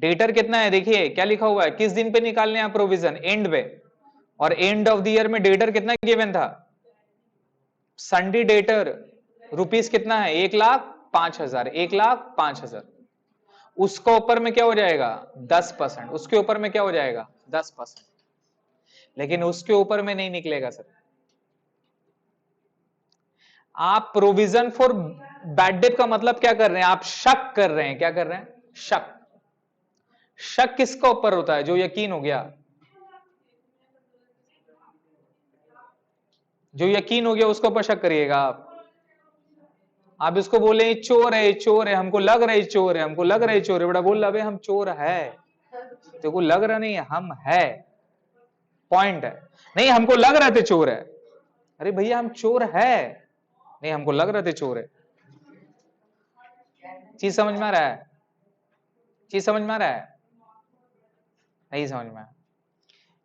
डेटर कितना है? देखिए क्या लिखा हुआ है, किस दिन पे निकालने हैं प्रोविजन? एंड पे। और एंड ऑफ द ईयर में डेटर कितना गिवन था? संडे डेटर रुपीस कितना है? 1,05,000, 1,05,000। उसका ऊपर में क्या हो जाएगा? 10%। उसके ऊपर में क्या हो जाएगा? 10%। लेकिन उसके ऊपर में नहीं निकलेगा सर। आप प्रोविजन फॉर बैड डेट का मतलब क्या कर रहे हैं? आप शक कर रहे हैं। क्या कर रहे हैं? शक। शक किसका ऊपर होता है? जो यकीन हो गया, जो यकीन हो गया उसके ऊपर शक करिएगा आप। आप इसको बोले चोर है, चोर है, हमको लग रहा है चोर है, हमको लग रहा है चोर है, बड़ा बोल रहा हम चोर है, तेरे को लग रहा नहीं है, हम है, पॉइंट है। नहीं हमको लग रहा थे चोर है, अरे भैया हम चोर है, नहीं हमको लग रहा थे चोर है। चीज समझ में आ रहा है? चीज समझ में आ रहा है? नहीं समझ में आया?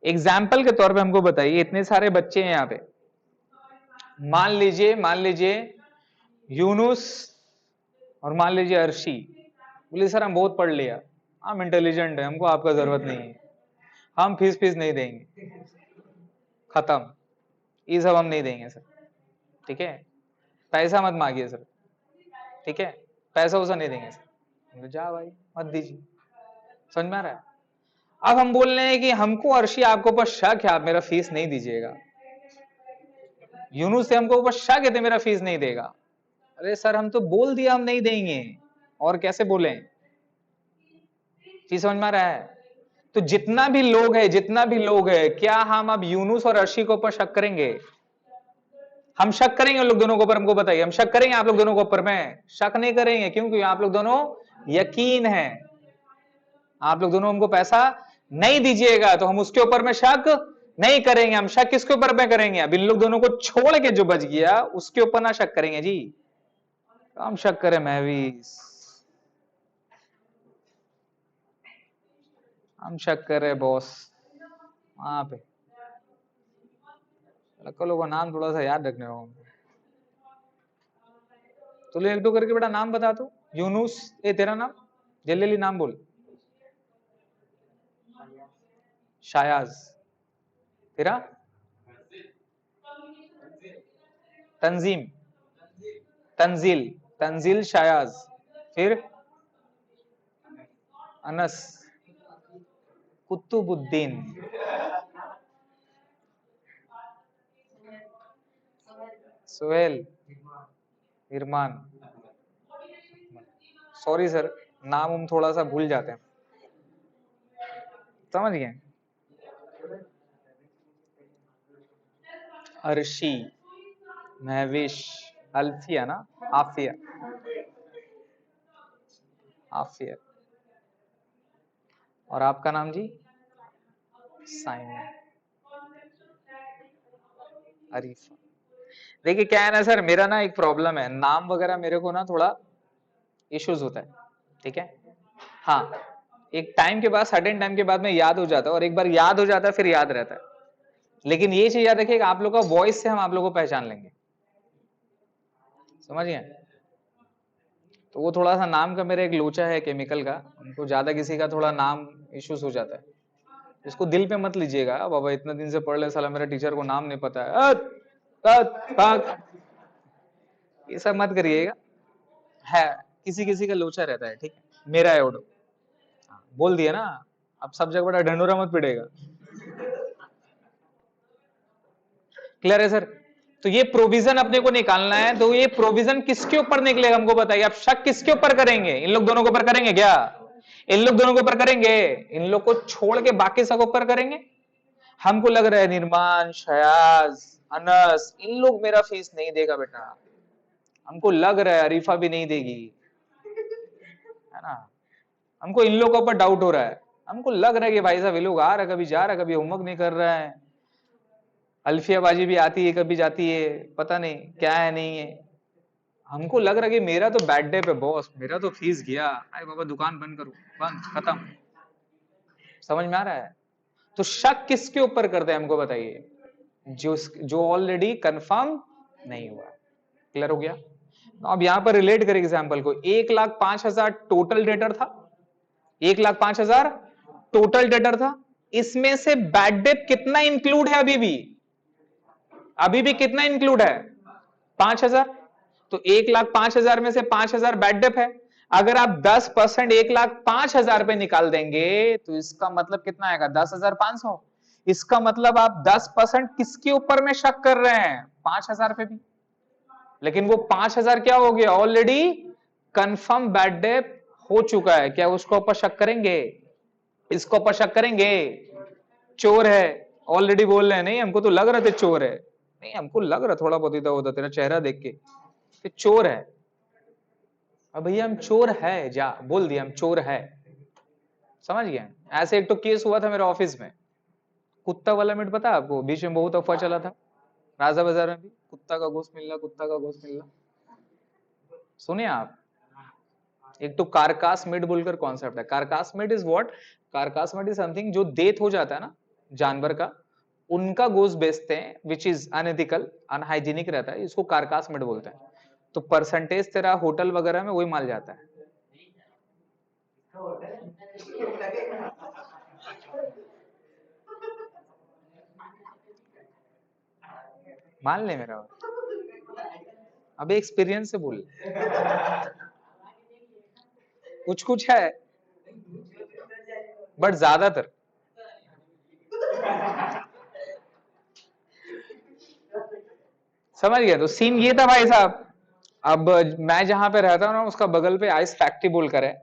एग्जाम्पल के तौर पे हमको बताइए, इतने सारे बच्चे हैं यहाँ पे, मान लीजिए यूनुस और मान लीजिए अर्शी, बोले सर हम बहुत पढ़ लिया, हम इंटेलिजेंट है, हमको आपका जरूरत नहीं है, हम फीस नहीं देंगे, खत्म, ये सब हम नहीं देंगे सर। ठीक है, पैसा मत मांगिए सर, ठीक है, पैसा वैसा नहीं देंगे सर। जा भाई मत दीजिए। समझ में आ रहा है? अब हम बोल रहे हैं कि हमको अर्शी आपको ऊपर शक है, आप मेरा फीस नहीं दीजिएगा। यूनुस से हमको ऊपर शक है, तो मेरा फीस नहीं देगा। अरे सर हम तो बोल दिया हम नहीं देंगे, और कैसे बोले? चीज समझ में आ रहा है? तो जितना भी लोग है, क्या हम अब यूनुस और अर्शी के ऊपर शक करेंगे? हम शक करेंगे उन लोग दोनों के ऊपर? हमको बताइए, हम शक करेंगे आप लोग दोनों के ऊपर? में शक नहीं करेंगे, क्योंकि आप लोग दोनों यकीन है, आप लोग दोनों हमको पैसा नहीं दीजिएगा, तो हम उसके ऊपर में शक नहीं करेंगे। हम शक किसके ऊपर में करेंगे? अब इन लोग दोनों को छोड़ के जो बच गया उसके ऊपर ना शक करेंगे जी, हम शक करें महवीस, हम शक कर रहे बॉस वहां पे। लोगों का नाम थोड़ा सा याद रखने हो, तो एक दो करके बेटा नाम बता दो। यूनुस, ए तेरा नाम जल्दी नाम बोल। शायाज, तेरा? तंजीम, तंजील, तंजील शायाज, फिर अनस, कुतुबुद्दीन, सोहेल, इरमान, सॉरी सर, नाम हम थोड़ा सा भूल जाते हैं, समझ गए। अर्शी, महविश, अल्फिया ना, आफिया, आफिया, और आपका नाम जी? साइमन, अरीफा। देखिए क्या है ना सर, मेरा ना एक प्रॉब्लम है, नाम वगैरह मेरे को ना थोड़ा इश्यूज होता है, ठीक है। हाँ, एक टाइम के बाद, सर्टेन टाइम के बाद में याद हो जाता है, और एक बार याद हो जाता है फिर याद रहता है। लेकिन ये चीज याद रखिए, आप लोग का वॉइस से हम आप लोगों को पहचान लेंगे, समझ गए। तो वो थोड़ा सा नाम का मेरा एक लोचा है केमिकल का, उनको ज्यादा किसी का थोड़ा नाम इश्यूज हो जाता है। इसको दिल पे मत लीजिएगा बाबा, इतना दिन से पढ़ ले साला मेरा टीचर को नाम नहीं पता है, ये सब मत करिएगा। है, किसी किसी का लोचा रहता है, ठीक है, मेरा है वो। बोल दिया ना, अब सब जगह बड़ा ढंडोरा मत पिटेगा। क्लियर है सर। तो ये प्रोविजन अपने को निकालना है, तो ये प्रोविजन किसके ऊपर निकलेगा हमको बताइए। आप शक किसके ऊपर करेंगे? इन लोग दोनों के ऊपर करेंगे क्या? इन लोग दोनों के ऊपर करेंगे? इन लोग को छोड़ के बाकी सब ऊपर करेंगे? हमको लग रहा है निर्माण, शयाज, अनस, इन लोग मेरा फीस नहीं देगा बेटा। हमको लग रहा है अरीफा भी नहीं देगी, है ना। हमको इन लोगों के ऊपर डाउट हो रहा है। हमको लग रहा है कि भाई साहब ये लोग आ रहा, कभी जा रहा, कभी होमवर्क नहीं कर रहा है। अल्फिया बाजी भी आती है कभी जाती है, पता नहीं क्या है नहीं है। हमको लग रहा है कि मेरा तो बैड डे पे बॉस, मेरा तो फीस गया, अरे बाबा दुकान बंद करो, बंद, खत्म। समझ में आ रहा है। तो शक किसके ऊपर करते हैं हमको बताइए, जो जो ऑलरेडी कंफर्म नहीं हुआ। क्लियर हो गया। तो अब यहां पर रिलेट करें एग्जांपल को, 1,05,000 टोटल डेटर था, 1,05,000 टोटल डेटर था। इसमें से बैड डेट कितना इंक्लूड है? अभी भी कितना इंक्लूड है? 5,000। तो 1,05,000 में से 5,000 बैड डेप है। अगर आप 10% 1,05,000 पे निकाल देंगे तो इसका मतलब कितना आएगा? 10,500। इसका मतलब आप 10% किसके ऊपर में शक कर रहे हैं? 5,000 पे भी। लेकिन वो 5,000 क्या हो गया? ऑलरेडी कंफर्म बैड डेप हो चुका है। क्या उसको ऊपर शक करेंगे? इसको ऊपर शक करेंगे? चोर है, ऑलरेडी बोल रहे हैं नहीं हमको तो लग रहा था चोर है, नहीं हमको लग रहा थोड़ा बहुत इधर उधर तेरा चेहरा देख के कि चोर है। अब भैया हम चोर है, जा बोल दिया हम चोर है, समझ गए। ऐसे एक तो केस हुआ था मेरे ऑफिस में, कुत्ता वाला मीट पता है आपको? बीच में बहुत अफवाह चला था राजा बाजार में भी, कुत्ता का गोश्त मिलना, कुत्ता का गोश्त मिलना। सुनिए आप, एक तो कारकास मीट बोलकर कॉन्सेप्ट है। Carcass meat is what? Carcass meat is something जो डेथ हो जाता है ना जानवर का, उनका गोश्त बेचते हैं, विच इज अनएथिकल, अनहाइजीनिक रहता है, इसको कारकास मीट बोलते हैं। तो परसेंटेज तेरा होटल वगैरह में वही माल जाता है। मान ले मेरा, अब एक्सपीरियंस से बोल, कुछ कुछ है बट ज्यादातर। समझ गया। तो सीन ये था भाई साहब, अब मैं जहां पे रहता हूँ ना उसका बगल पे आइस फैक्ट्री बोलकर है,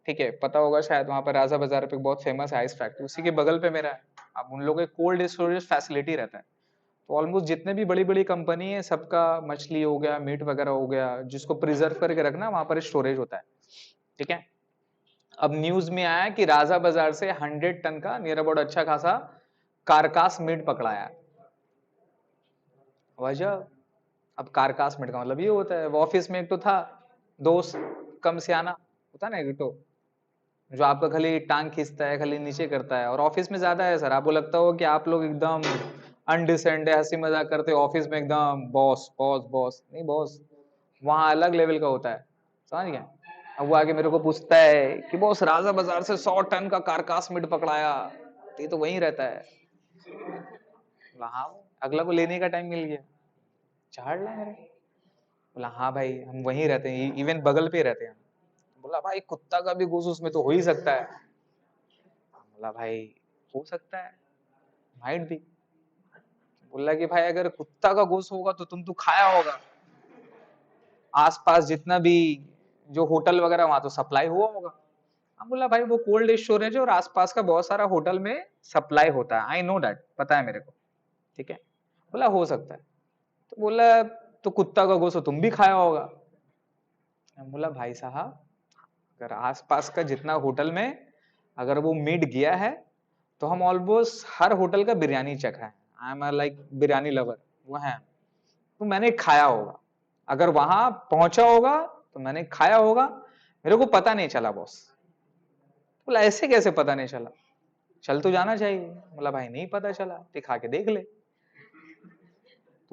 ठीक है, पता होगा शायद, वहां पर राजा बाजार पे बहुत फेमस है आइस फैक्ट्री, उसी के बगल पे मेरा है। अब उन लोगों के कोल्ड स्टोरेज फैसिलिटी रहता है। तो ऑलमोस्ट जितने भी बड़ी बड़ी कंपनी है सबका मछली हो गया, मीट वगैरह हो गया, जिसको प्रिजर्व करके रखना वहां पर स्टोरेज होता है, ठीक है। अब न्यूज में आया कि राजा बाजार से 100 टन का नियर अबाउट अच्छा खासा कारकास मीट पकड़ाया। वजह, अब कारकास मीट का मतलब ये होता है, वो ऑफिस में एक तो था दोस्त कम सियाना होता है ना, एक तो जो आपका खाली टांग खींचता है, खाली नीचे करता है, और ऑफिस में ज्यादा है सर, आपको लगता हो कि आप लोग एकदम अनडिसेंट है, हंसी मजाक करते हो, ऑफिस में एकदम बॉस बॉस बॉस, नहीं बॉस वहां अलग लेवल का होता है, समझ गए। अब वो आके मेरे को पूछता है कि बॉस राजा बाजार से 100 टन का कारकास मीट पकड़ाया, तो ये तो वहीं रहता है वहां, अगला को लेने का टाइम मिल गया, झाड़ ला मेरे। बोला हाँ भाई हम वहीं रहते हैं, इवन बगल पे रहते हैं। बोला भाई कुत्ता का भी घूस उसमें तो हो ही सकता है। बोला भाई हो सकता है, माइट भी। बोला कि भाई अगर कुत्ता का गोश्त होगा तो तुम तो खाया होगा, आसपास जितना भी जो होटल वगैरह वहां तो सप्लाई हुआ होगा। हम बोला भाई वो कोल्ड स्टोरेज है और आसपास का बहुत सारा होटल में सप्लाई होता है, आई नो दैट, पता है मेरे को, ठीक है। बोला हो सकता है। तो बोला तो कुत्ता का गोश्त तुम भी खाया होगा। हम बोला भाई साहब अगर आसपास का जितना होटल में अगर वो मीट गया है तो हम ऑलमोस्ट हर होटल का बिरयानी चखा है, I am like biryani lover, वो है, तो मैंने खाया होगा, अगर वहां पहुंचा होगा तो मैंने खाया होगा, मेरे को पता नहीं चला बॉस। बोला ऐसे कैसे पता नहीं चला, चल तो जाना चाहिए। बोला भाई नहीं पता चला, दिखा के देख ले।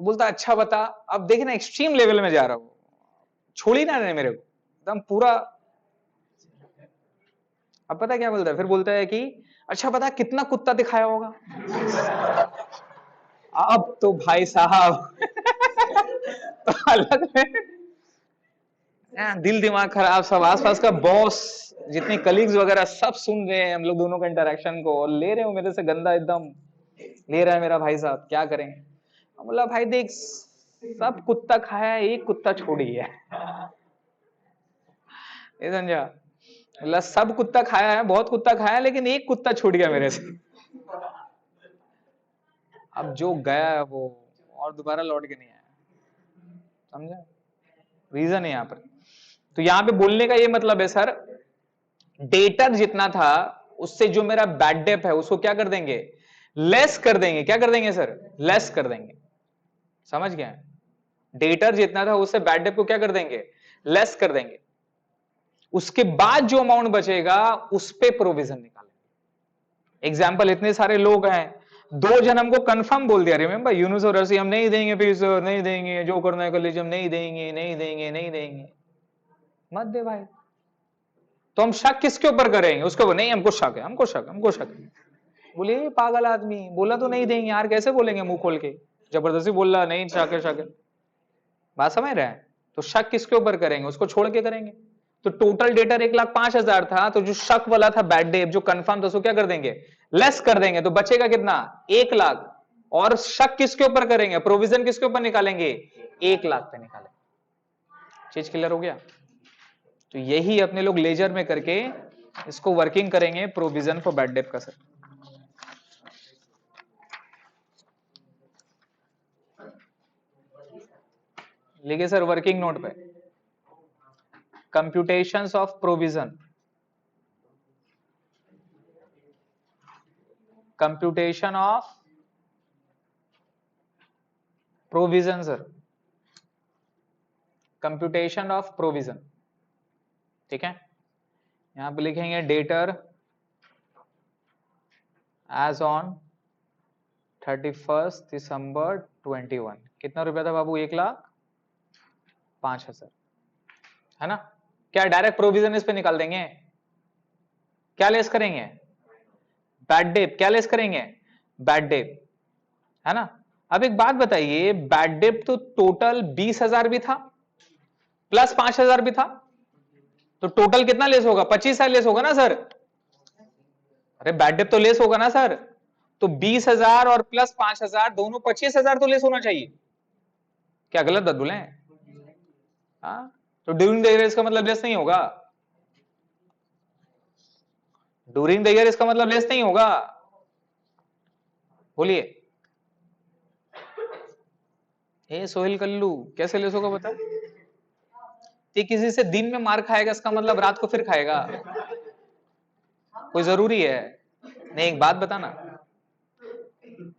तो बोलता अच्छा बता। अब देखिए ना एक्सट्रीम लेवल में जा रहा हूं, छोड़ ही ना रहे मेरे को एकदम पूरा। अब पता क्या बोलता है, फिर बोलता है कि अच्छा बता कितना कुत्ता दिखाया होगा। अब तो भाई साहब तो अलग में दिल दिमाग खराब, सब आसपास का बॉस जितने कलीग्स वगैरह सब सुन रहे हैं हम लोग दोनों का इंटरेक्शन को, और ले रहे हो मेरे से गंदा एकदम ले रहा है मेरा भाई साहब, क्या करें। बोला भाई देख सब कुत्ता खाया है, एक कुत्ता छोड़ी है। ये समझा, बोला सब कुत्ता खाया है, बहुत कुत्ता खाया है, लेकिन एक कुत्ता छूट गया मेरे से। अब जो गया है वो और दोबारा लौट के नहीं आया, समझा रीजन है यहाँ पर। तो यहाँ पे बोलने का ये मतलब है सर, डेटर जितना था उससे जो मेरा बैड डेप है उसको क्या कर देंगे, लेस कर देंगे। क्या कर देंगे सर, लेस कर देंगे, समझ गए। डेटर जितना था उससे बैड डेप को क्या कर देंगे, लेस कर देंगे। उसके बाद जो अमाउंट बचेगा उस पे प्रोविजन निकालेंगे। एग्जाम्पल, इतने सारे लोग हैं, दो जन हमको कंफर्म बोल दिया, रिमेंबर यूनुस और रसी, हम नहीं देंगे फीस, नहीं देंगे, जो करना है कर लीजिए, हम नहीं देंगे नहीं देंगे नहीं देंगे। मत दे भाई, तो हम शक किसके ऊपर करेंगे, उसके ऊपर नहीं, हमको शक है, हमको शक, हमको शक है। बोले पागल आदमी, बोला तो नहीं देंगे यार, कैसे बोलेंगे मुंह खोल के, जबरदस्ती बोल रहा नहीं शक है, शक है। बात समझ रहे हैं। तो शक किसके ऊपर करेंगे, उसको छोड़ के करेंगे। तो टोटल डेटर 1,05,000 था, तो जो शक वाला था बैड डेप जो कंफर्म था उसको क्या कर देंगे, लेस कर देंगे, तो बचेगा कितना, 1,00,000। और शक किसके ऊपर करेंगे, प्रोविजन किसके ऊपर निकालेंगे, 1,00,000 पे निकालेंगे। चीज क्लियर हो गया। तो यही अपने लोग लेजर में करके इसको वर्किंग करेंगे, प्रोविजन फॉर बैड डेप का सर। लिखिए सर वर्किंग नोट पे, computations of provision, computation of provision sir, computation of provision, ठीक है। यहां पे लिखेंगे डेटर एज ऑन 31 दिसंबर 21, कितना रुपया था बाबू, 1,05,000, है ना। क्या डायरेक्ट प्रोविजन इस पे निकाल देंगे, क्या लेस करेंगे, बैड डेप, क्या लेस करेंगे, बैड डेप, है ना। अब एक बात बताइए, बैड डेप तो टोटल 20,000 भी था प्लस 5,000 भी था, तो टोटल कितना लेस होगा, 25,000 लेस होगा ना सर। अरे बैड डेप तो लेस होगा ना सर, तो 20,000 और प्लस 5,000 दोनों 25,000 तो लेस होना चाहिए। क्या गलत बात बोले, हाँ। तो ड्यूरिंग द ईयर इसका मतलब लेस नहीं होगा, ड्यूरिंग द ईयर इसका मतलब लेस नहीं होगा, बोलिए। ए सोहेल कल्लू कैसे लेस होगा बता, ये किसी से दिन में मार खाएगा इसका मतलब रात को फिर खाएगा, कोई जरूरी है नहीं। एक बात बताना,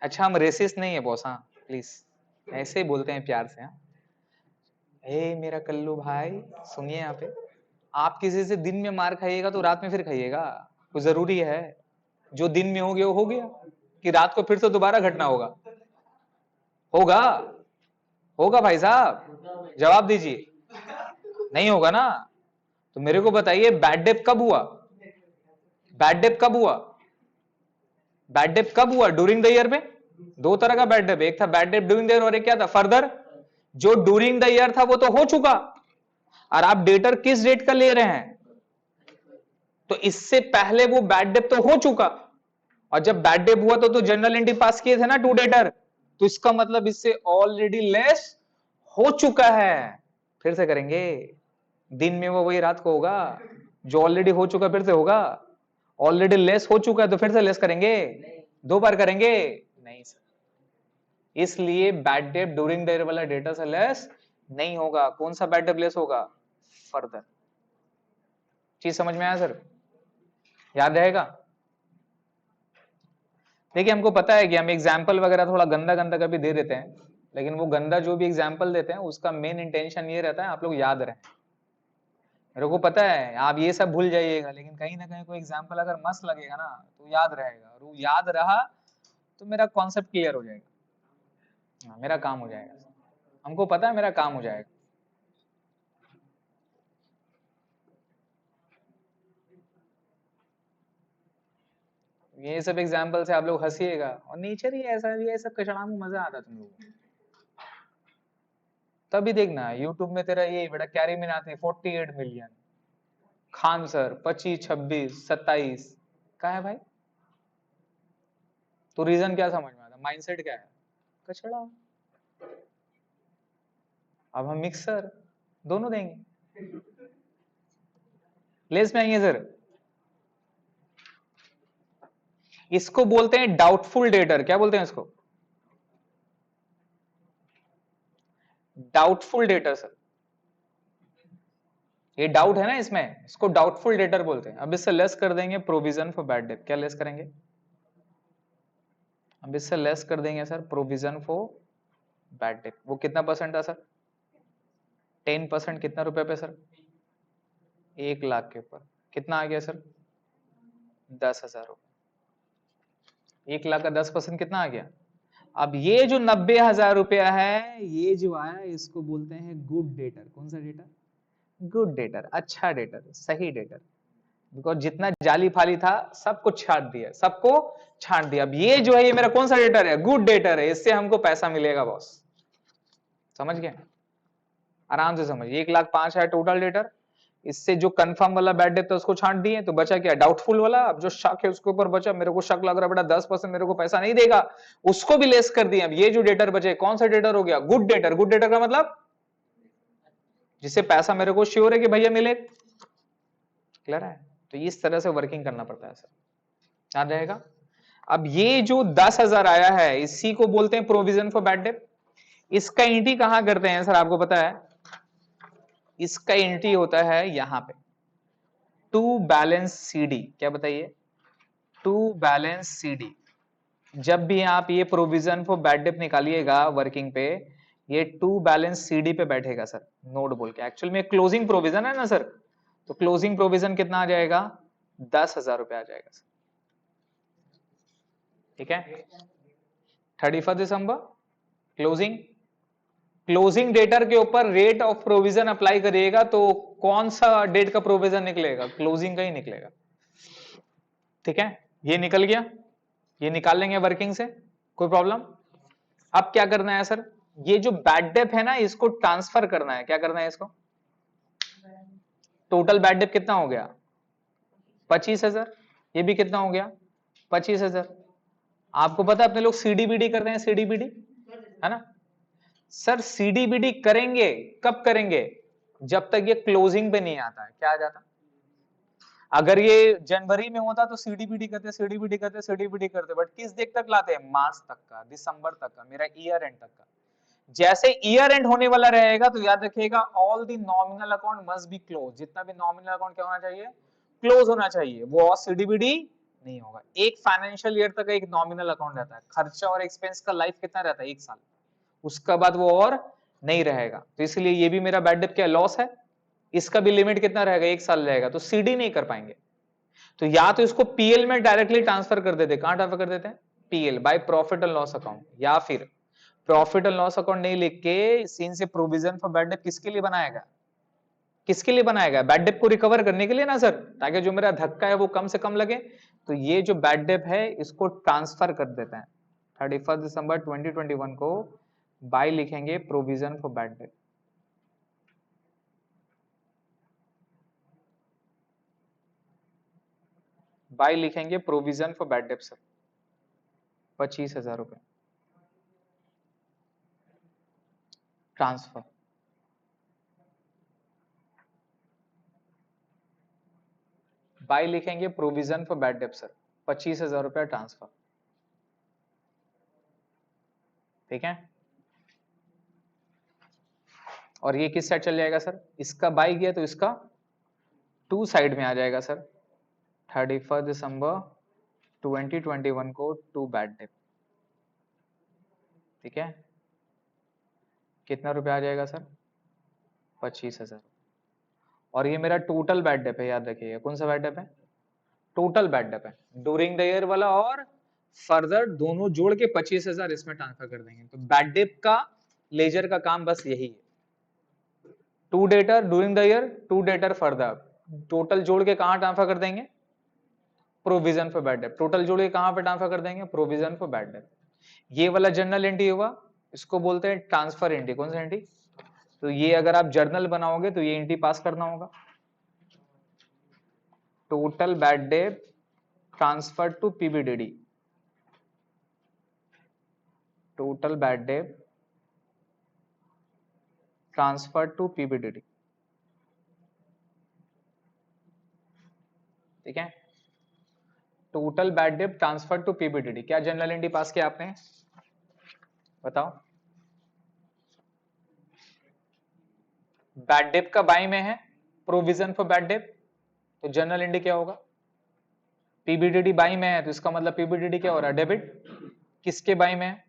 अच्छा हम रेसिस्ट नहीं है बॉस, हाँ प्लीज ऐसे ही बोलते हैं प्यार से, हाँ। ए मेरा कल्लू भाई सुनिए, यहाँ पे आप किसी से दिन में मार खाइएगा तो रात में फिर खाइएगा, कोई जरूरी है, जो दिन में हो गया वो हो गया, कि रात को फिर से दोबारा घटना होगा, होगा होगा भाई साहब जवाब दीजिए, नहीं होगा ना। तो मेरे को बताइए बैड डेप कब हुआ, बैड डेप कब हुआ, बैड डेप कब हुआ, ड्यूरिंग द ईयर में। दो तरह का बैड डेप, एक था bad debt during the year और एक क्या था फर्दर। जो ड्यूरिंग द ईयर था वो तो हो चुका, और आप डेटर किस डेट का ले रहे हैं, तो इससे पहले वो बैड डेप तो हो चुका, और जब बैड डेप हुआ तो जनरल एंट्री पास किए थे ना टू डेटर, तो इसका मतलब इससे ऑलरेडी लेस हो चुका है। फिर से करेंगे, दिन में वो वही रात को होगा, जो ऑलरेडी हो चुका फिर से होगा। ऑलरेडी लेस हो चुका है तो फिर से लेस करेंगे, दो बार करेंगे नहीं सर। इसलिए bad debt during the year वाला डेटा से लेस नहीं होगा। कौन सा बैड डेट लेस होगा? फर्दर। चीज समझ में आया सर? याद रहेगा? देखिए हमको पता है कि हम एग्जाम्पल वगैरह थोड़ा गंदा गंदा कभी दे देते हैं, लेकिन वो गंदा जो भी एग्जाम्पल देते हैं उसका मेन इंटेंशन ये रहता है आप लोग याद रहे। मेरे को पता है आप ये सब भूल जाइएगा, लेकिन कहीं ना कहीं कोई एग्जाम्पल अगर मस्त लगेगा ना तो याद रहेगा, और वो याद रहा तो मेरा कॉन्सेप्ट क्लियर हो जाएगा। हाँ, मेरा काम हो जाएगा, हमको पता है मेरा काम हो जाएगा। ये सब एग्जाम्पल से आप लोग हंसिएगा, और नेचर ही ऐसा है, ये सब कचड़ा में मजा आता है तुम लोगों को। तभी देखना यूट्यूब में तेरा ये बेटा carry Minati 48 million, Khan sir 25 26 27, क्या है भाई? तो रीजन क्या समझ में आता? माइंडसेट क्या है? कचड़ा। अब हम मिक्सर दोनों देंगे, लेस में आएंगे सर। इसको बोलते हैं डाउटफुल डेटर। क्या बोलते हैं इसको? Doubtful debtor sir. ये डाउट है ना इसमें, इसको डाउटफुल डेटर बोलते हैं। अब इससे लेस कर देंगे प्रोविजन फॉर बैड डेट। क्या लेस करेंगे? अब इससे लेस कर देंगे sir provision for bad date. वो कितना परसेंट था सर? 10%। कितना रुपए पे सर? 1 लाख के ऊपर। कितना आ गया सर? 10,000 रुपए। 1 लाख का 10% कितना आ गया? अब ये जो 90,000 रुपया है, ये जो आया इसको बोलते हैं गुड डेटर। कौन सा डेटर? गुड डेटर, अच्छा डेटर, सही डेटर। बिकॉज जितना जाली फाली था सबको छाट दिया, सबको छाट दिया। अब ये जो है ये मेरा कौन सा डेटर है? गुड डेटर है, इससे हमको पैसा मिलेगा बॉस। समझ गए? आराम से समझिए। 1,05,000 है टोटल डेटर, इससे जो कंफर्म वाला बैड डेट था उसको छांट दिए, तो बचा क्या? डाउटफुल वाला। अब जो शक है उसके ऊपर बचा, मेरे को शक लग रहा है बेटा 10% मेरे को पैसा नहीं देगा, उसको भी लेस कर दिए। अब ये जो डेटर बचे कौन सा डेटर हो गया? Good debtor. गुड डेटर का मतलब जिससे पैसा मेरे को श्योर है कि भैया मिले। क्लियर है? तो इस तरह से वर्किंग करना पड़ता है सर, याद रहेगा। अब ये जो 10,000 आया है इसी को बोलते हैं प्रोविजन फॉर बैड डेट। इसका एंट्री कहां करते हैं सर? आपको पता है इसका एंट्री होता है यहां पे, टू बैलेंस सीडी। क्या बताइए? To balance CD. जब भी आप ये प्रोविजन फॉर बैड डेट निकालिएगा वर्किंग पे, ये टू बैलेंस सीडी पे बैठेगा सर, नोट बोल के। एक्चुअल में क्लोजिंग प्रोविजन है ना सर, तो क्लोजिंग प्रोविजन कितना आ जाएगा? 10,000 रुपए आ जाएगा सर। ठीक है? 31 दिसंबर क्लोजिंग। क्लोजिंग डेटर के ऊपर रेट ऑफ प्रोविजन अप्लाई करिएगा तो कौन सा डेट का प्रोविजन निकलेगा? क्लोजिंग का ही निकलेगा। ठीक है? ये निकल गया, ये निकाल लेंगे वर्किंग से, कोई प्रॉब्लम? अब क्या करना है सर? ये जो बैड डेट है ना इसको ट्रांसफर करना है। क्या करना है इसको? टोटल बैड डेट कितना हो गया? 25,000। ये भी कितना हो गया? 25,000। आपको पता है अपने लोग सीडीबीडी कर रहे हैं, सीडीबीडी है ना सर। सीडीबीडी करेंगे कब करेंगे? जब तक ये क्लोजिंग पे नहीं आता है। क्या आ जाता? अगर ये जनवरी में होता तो सीडीबीडी करते, सीडीबीडी करते, सीडीबीडी करते, बट किस डेट तक लाते हैं? मार्च तक का, दिसंबर तक का, मेरा ईयर एंड तक का। जैसे ईयर एंड होने वाला रहेगा तो याद रखिएगा all the nominal account must be close. जितना भी नॉमिनल अकाउंट क्या होना चाहिए? क्लोज होना चाहिए। वो और सीडीबीडी नहीं होगा। एक फाइनेंशियल ईयर तक एक नॉमिनल अकाउंट रहता है। खर्चा और एक्सपेंस का लाइफ कितना रहता है? 1 साल। उसका बाद वो और नहीं रहेगा। तो इसलिए ये भी मेरा बैड डेट क्या लॉस है। इसका भी लिमिट कितना रहेगा? 1 साल रहेगा। तो सीडी नहीं कर पाएंगे, तो या तो इसको पीएल में डायरेक्टली ट्रांसफर कर देते। कहां ट्रांसफर कर देते हैं? PL, bye profit and loss account. या फिर प्रॉफिट एंड लॉस अकाउंट नहीं लिख के सीन से प्रोविजन फॉर बैड डेट किसके लिए बनाएगा? किसके लिए बनाएगा? बैड डेट को रिकवर करने के लिए ना सर, ताकि जो मेरा धक्का है वो कम से कम लगे। तो ये जो बैड डेट है इसको ट्रांसफर कर देते हैं। 31 दिसंबर 2021 को बाय लिखेंगे provision for bad debt. By लिखेंगे provision for bad debt sir, 25,000 रुपए। ट्रांसफर। बाय लिखेंगे provision for bad debt sir, 25,000 रुपया ट्रांसफर। ठीक है, और ये किस साइड चल जाएगा सर, इसका बाय गया तो इसका टू साइड में आ जाएगा सर। 31 दिसंबर 2021 को टू बैड डेट। ठीक है, कितना रुपया आ जाएगा सर, 25,000। और ये मेरा टोटल बैड डेट है, याद रखिएगा कौन सा बैड डेट है, टोटल बैड डेट है। ड्यूरिंग द ईयर वाला और फर्दर दोनों जोड़ के 25,000 इसमें ट्रांसफर कर देंगे। तो बैड डेट का लेजर का काम बस यही है, to debtor during the year, to debtor further, total जोड़ के कहां ट्रांसफर कर देंगे, provision for bad debt. Total जोड़ के कहां पे ट्रांसफर कर देंगे, प्रोविजन फॉर बैड डेट। ये वाला जर्नल एंट्री होगा, इसको बोलते हैं ट्रांसफर एंट्री। कौन सा एंट्री, तो ये अगर आप जर्नल बनाओगे तो ये एंट्री पास करना होगा, total bad debt transfer to PBDD, total bad debt transfer to PBDD. ठीक है, total bad debt transfer to PBDD. क्या जर्नल एंट्री पास किया आपने, बताओ। बैड डेट का बाई में है प्रोविजन फॉर बैड डेट, तो जर्नल एंट्री क्या होगा, पीबीडीडी बाई में है तो इसका मतलब पीबीडीडी क्या हो रहा है, डेबिट। किसके बाई में है,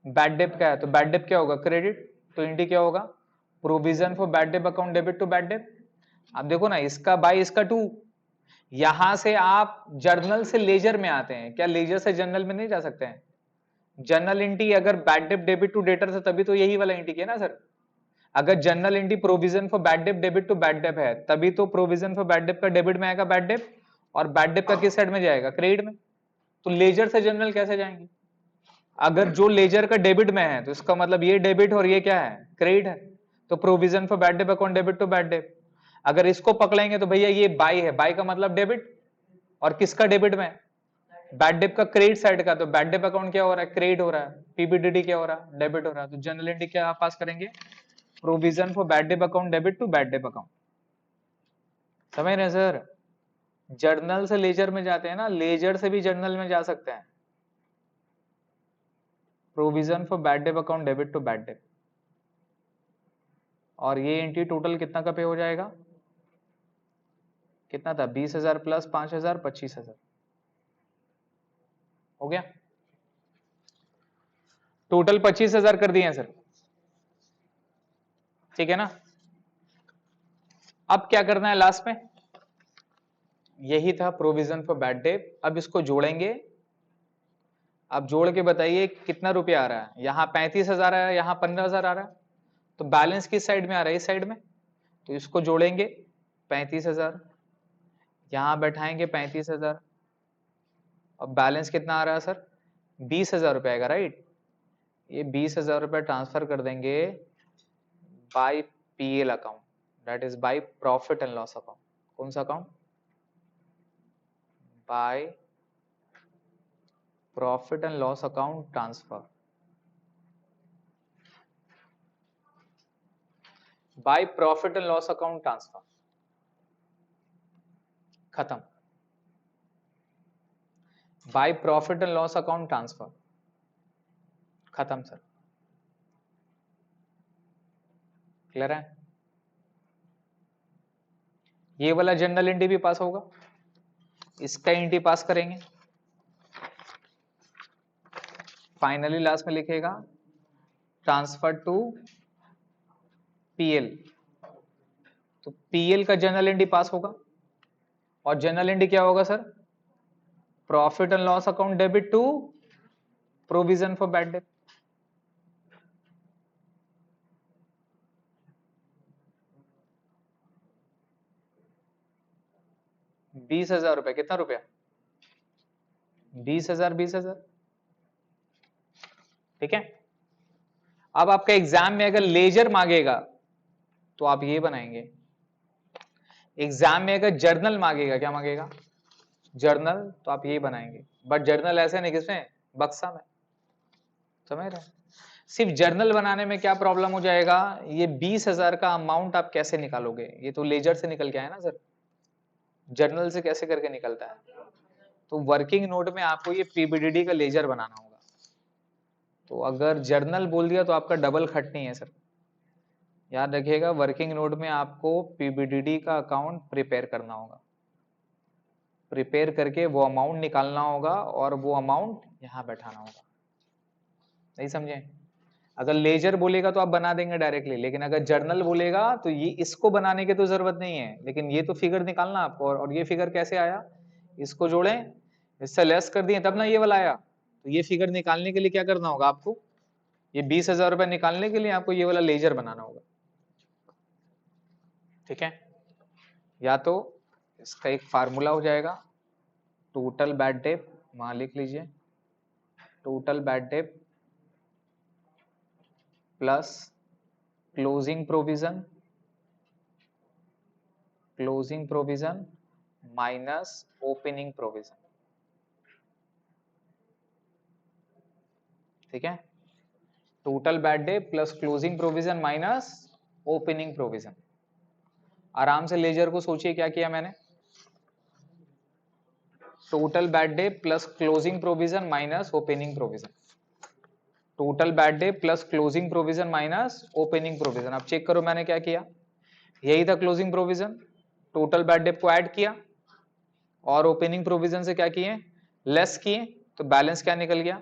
बैड डेट का है तो बैड डेट क्या होगा, क्रेडिट। तो एंट्री क्या होगा, provision for bad debt account debit to bad debt. अब देखो ना, इसका बाई इसका टू, यहां से आप जर्नल से लेजर में आते हैं, क्या लेजर से जर्नल में नहीं जा सकते हैं। जर्नल एंट्री अगर bad debt debit to debtor से, तभी तो यही वाला एंट्री किया ना सर। अगर journal entry provision for bad debt debit to bad debt है, तभी तो प्रोविजन फॉर बैड डेट का डेबिट में आएगा बैड डेट, और बैड डेट का किस साइड में जाएगा, क्रेडिट में। तो लेजर से जर्नल कैसे जाएंगे, अगर जो लेजर का डेबिट में है तो इसका मतलब ये डेबिट और ये क्या है, क्रेडिट है। तो provision for bad debt account debit to bad debt. अगर इसको पकड़ेंगे तो भैया ये बाई है, बाई का मतलब डेबिट, और किसका डेबिट में, बैड डेट का क्रेडिट साइड का। तो बैड डेट अकाउंट क्या हो रहा है, क्रेडिट हो रहा है, पीबीडीडी क्या हो रहा है, डेबिट हो रहा है। तो जर्नल एंट्री क्या पास करेंगे, provision for bad debt account debit to bad debt account. समझ रहे हैं सर, जर्नल से लेजर में जाते हैं ना, लेजर से भी जर्नल में जा सकते हैं। Provision for bad debt account debit to bad debt, और ये एंट्री टोटल कितना का पे हो जाएगा, कितना था, 20,000 प्लस 5,000, 25,000 हो गया, टोटल 25,000 कर दिए हैं सर। ठीक है ना, अब क्या करना है लास्ट में, यही था प्रोविजन फॉर बैड डेट। अब इसको जोड़ेंगे, अब जोड़ के बताइए कितना रुपया आ रहा है, यहाँ 35,000 है, यहाँ 15,000 आ रहा है, तो बैलेंस किस साइड में आ रहा है, इस साइड में। तो इसको जोड़ेंगे 35,000, यहां बैठाएंगे 35,000, अब बैलेंस कितना आ रहा है सर, 20,000 रुपए आएगा, राइट। ये 20,000 रुपए ट्रांसफर कर देंगे by PL account, that is by profit and loss account. कौन सा account, by profit and loss account transfer, by profit and loss account transfer, खत्म। By profit and loss account transfer, खत्म sir. Clear है, ये वाला journal entry भी पास होगा, इसका एंट्री पास करेंगे, फाइनली लास्ट में लिखेगा ट्रांसफर टू पीएल, तो पीएल का जर्नल एंट्री पास होगा, और जर्नल एंट्री क्या होगा sir, profit and loss account debit to provision for bad debt. ₹20,000, कितना रुपया, 20,000, 20,000। ठीक है, अब आपका एग्जाम में अगर लेजर मांगेगा तो आप ये बनाएंगे, एग्जाम में अगर जर्नल मांगेगा, क्या मांगेगा, जर्नल, तो आप ये बनाएंगे। बट जर्नल ऐसे नहीं, किसमें, बक्सा में। समझ रहे हैं, सिर्फ जर्नल बनाने में क्या प्रॉब्लम हो जाएगा, ये 20,000 का अमाउंट आप कैसे निकालोगे, ये तो लेजर से निकल के आया ना सर, जर्नल से कैसे करके निकलता है। तो वर्किंग नोट में आपको ये पीबीडीडी का लेजर बनाना होगा। तो अगर जर्नल बोल दिया तो आपका डबल खट नहीं है सर, याद रखिएगा वर्किंग नोट में आपको पीबीडीडी का अकाउंट प्रिपेयर करना होगा, प्रिपेयर करके वो अमाउंट निकालना होगा और वो अमाउंट यहां बैठाना होगा। नहीं समझे? अगर लेजर बोलेगा तो आप बना देंगे डायरेक्टली, लेकिन अगर जर्नल बोलेगा तो ये इसको बनाने की तो जरूरत नहीं है, लेकिन ये तो फिगर निकालना आपको। और ये फिगर कैसे आया, इसको जोड़ें, इससे लेस कर दिए तब ना ये वाला आया। तो ये फिगर निकालने के लिए क्या करना होगा आपको, ये 20,000 रुपए निकालने के लिए आपको ये वाला लेजर बनाना होगा। ठीक है, या तो इसका एक फार्मूला हो जाएगा, टोटल बैड डेट, वहां लिख लीजिए, total bad date plus closing provision minus opening provision. ठीक है, total bad date plus closing provision minus opening provision. आराम से लेजर को सोचिए क्या किया मैंने, total bad date plus closing provision minus opening provision, total bad date plus closing provision minus opening provision. अब चेक करो मैंने क्या किया, यही था closing provision, total bad date को ऐड किया और ओपनिंग प्रोविजन से क्या किए, लेस किए, तो बैलेंस क्या निकल गया,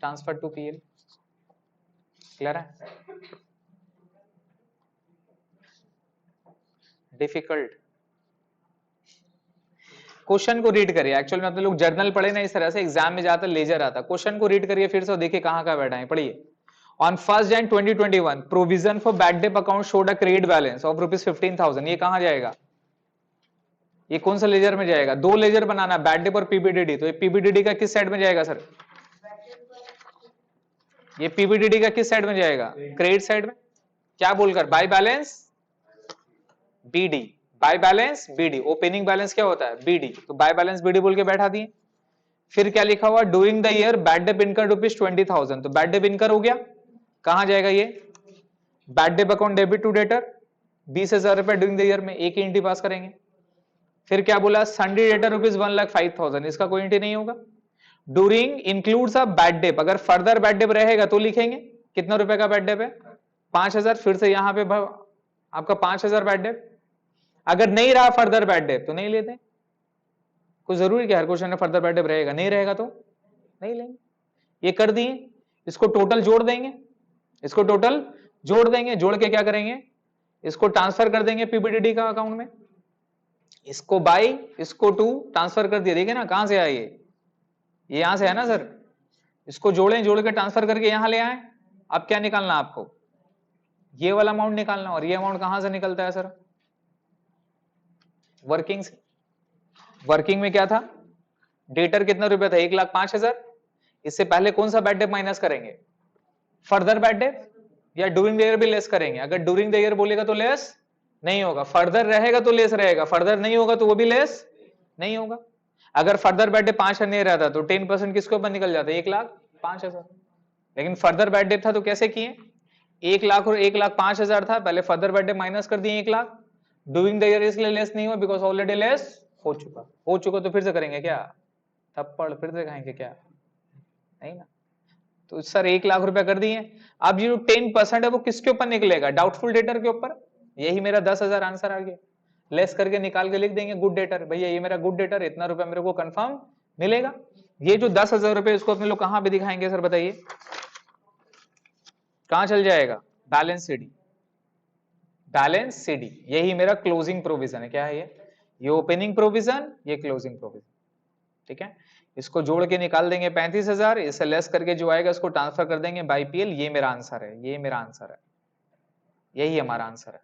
ट्रांसफर टू पीएल। क्लियर है? डिफिकल्ट? क्वेश्चन को रीड करिए, एक्चुअल में अपने लोग जर्नल पढ़े ना इस तरह से, एग्जाम में जाता लेजर आता, क्वेश्चन को रीड करिए फिर से, देखिए कहां कहां बैठा है, पढ़िए। On 1st Jan 2021, provision for bad debt account showed a credit balance of rupees 15,000। ये कहां जाएगा, ये कौन सा लेजर में जाएगा, दो लेजर बनाना, बैड डेट और पीबीडीडी। तो ये पीबीडीडी का किस साइड में जाएगा सर, ये पीबीडीडी का किस साइड में जाएगा, क्रेडिट साइड में। क्या बोलकर, by balance BD, by balance BD, opening balance क्या होता है बीडी, तो बाय बैलेंस बीडी बोल के बैठा दिए। फिर क्या लिखा हुआ, during the year bad debt income rupees 20,000, तो बैड डेट इनकर हो गया, कहां जाएगा ये, bad debt account debit to debtor, 20,000 रुपए ड्यूरिंग द ईयर में, एक ही एंट्री पास करेंगे। फिर क्या बोला, संडे डेटर रुपीज 1,05,000, इसका कोई एंट्री नहीं होगा। During includes a bad debt, अगर फर्दर बैड डेट रहेगा तो लिखेंगे, कितना रुपए का बैड डेट है, 5,000, फिर से यहां पे आपका 5,000 बैड डेट। अगर नहीं रहा फर्दर बैड डेट तो नहीं लेते, कोई जरूरी क्या हर क्वेश्चन में फर्दर बैड डेट रहेगा, नहीं रहेगा तो नहीं लेंगे। ये कर दिए, इसको टोटल जोड़ देंगे, इसको टोटल जोड़ देंगे, जोड़ के क्या करेंगे, इसको ट्रांसफर कर देंगे पीबीडीडी का अकाउंट में, इसको बाई इसको टू ट्रांसफर कर दिया, देखिए ना कहां से आया ये यहां से है ना सर, इसको जोड़ें, जोड़ के ट्रांसफर करके यहां ले आए। अब क्या निकालना आपको, ये वाला अमाउंट निकालना, और ये अमाउंट कहां से निकलता है सर, वर्किंग से। वर्किंग में क्या था, डेटर कितना रुपया था, 1,05,000, इससे पहले कौन सा बैड डेट माइनस करेंगे, फर्दर बैड डेट, या ड्यूरिंग द ईयर भी लेस करेंगे। अगर ड्यूरिंग द ईयर बोलेगा तो लेस नहीं होगा, फर्दर रहेगा तो लेस रहेगा, फर्दर नहीं होगा तो वो भी लेस नहीं होगा। अगर फर्दर बैड डेट 5 नहीं रहता तो 10% किसके ऊपर निकल जाता, 1,05,000। लेकिन फर्दर बैड डेट था तो कैसे किए, 1,00,000 और 1,05,000 था, पहले फर्दर बैड डेट माइनस कर दिए 1,00,000, डूइंग द ईयर इसलिए लेस नहीं हुआ बिकॉज ऑलरेडी लेस हो चुका तो फिर से करेंगे क्या, थप्पड़ फिर से खाएंगे क्या, नहीं ना। तो सर 1,00,000 रुपया कर दिए। अब ये जो 10% है वो किसके ऊपर निकलेगा, डाउटफुल डेटर के ऊपर, यही मेरा 10,000 आंसर आ गया। लेस करके निकाल के लिख देंगे गुड डेटर, भैया ये मेरा गुड डेटर, इतना रुपया मेरे को कंफर्म मिलेगा। ये जो 10,000 रुपए इसको अपने लोग कहां पे दिखाएंगे सर बताइए, कहां चल जाएगा, बैलेंस सीडी, बैलेंस सीडी, यही मेरा क्लोजिंग प्रोविजन है। क्या है ये ओपनिंग प्रोविजन, ये क्लोजिंग प्रोविजन। ठीक है, इसको जोड़ के निकाल देंगे 35,000, इसे लेस करके जो आएगा इसको ट्रांसफर कर देंगे बाई पीएल। ये मेरा आंसर है, ये मेरा आंसर है, यही हमारा आंसर है।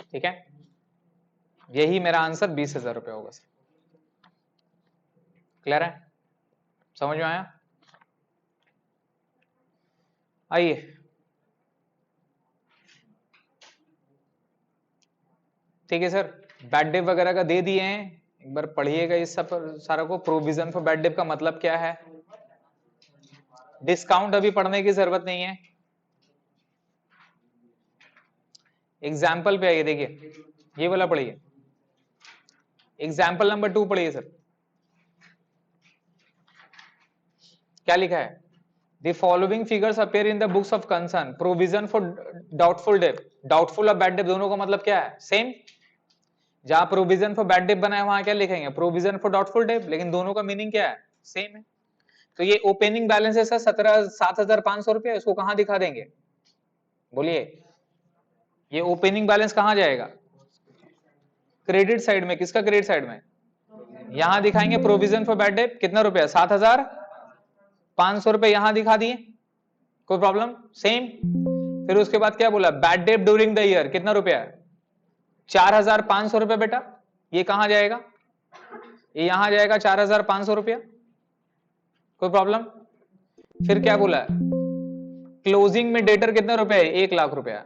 ठीक है, यही मेरा आंसर 20,000 रुपए होगा सर। क्लियर है, समझ में आया? आइए ठीक है सर, बैड डेट वगैरह का दे दिए हैं, एक बार पढ़िएगा इस सब सारा को। प्रोविजन फॉर बैड डेट का मतलब क्या है, डिस्काउंट अभी पढ़ने की जरूरत नहीं है, एग्जाम्पल पे आइए, देखिए ये वाला पढ़िए, एग्जाम्पल नंबर 2 पढ़िए सर। क्या लिखा है? The following figures appear in the books of concern. Provision for doubtful debt, doubtful और bad debt दोनों का मतलब क्या है? सेम। जहां प्रोविजन फॉर बैड डेट बना है वहां क्या लिखेंगे? प्रोविजन फॉर डाउटफुल डेट, लेकिन दोनों का मीनिंग क्या है? सेम है। तो ये ओपनिंग बैलेंस है सर 7,500 रुपया, इसको कहां दिखा देंगे? बोलिए, ये ओपनिंग बैलेंस कहां जाएगा? क्रेडिट साइड में। किसका क्रेडिट साइड में? यहां दिखाएंगे प्रोविजन फॉर बैड डेट, कितना रुपया? 7,500 रुपए यहां दिखा दिए, कोई प्रॉब्लम? सेम। फिर उसके बाद क्या बोला? Bad debt during the year, कितना रुपया? 4,500 रुपए बेटा, ये कहां जाएगा? ये यहां जाएगा 4,500 रुपया, कोई प्रॉब्लम? फिर क्या बोला? क्लोजिंग में डेटर कितना रुपया है? 1,00,000 रुपया।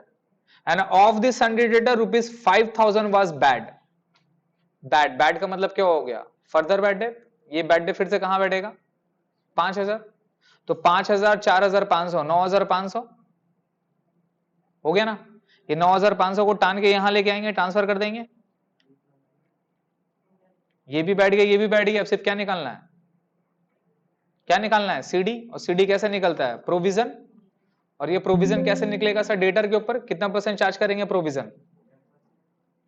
End of this Sunday debtor ₹5,000 was bad. Bad का मतलब क्या हो गया? Further bad debt. ये बैड डेट फिर से कहां बैठेगा? 5,000। तो 5,000 4,500 9,500 हो गया ना? ये 9,500 को टान के यहां लेके आएंगे, ट्रांसफर कर देंगे। ये भी बैठ गया, ये भी बैठ गया। अब सिर्फ क्या निकालना है? क्या निकालना है? सीडी। और सीडी कैसे निकलता है? प्रोविजन। और ये प्रोविजन कैसे निकलेगा सर? डेटर के ऊपर कितना परसेंट चार्ज करेंगे? प्रोविजन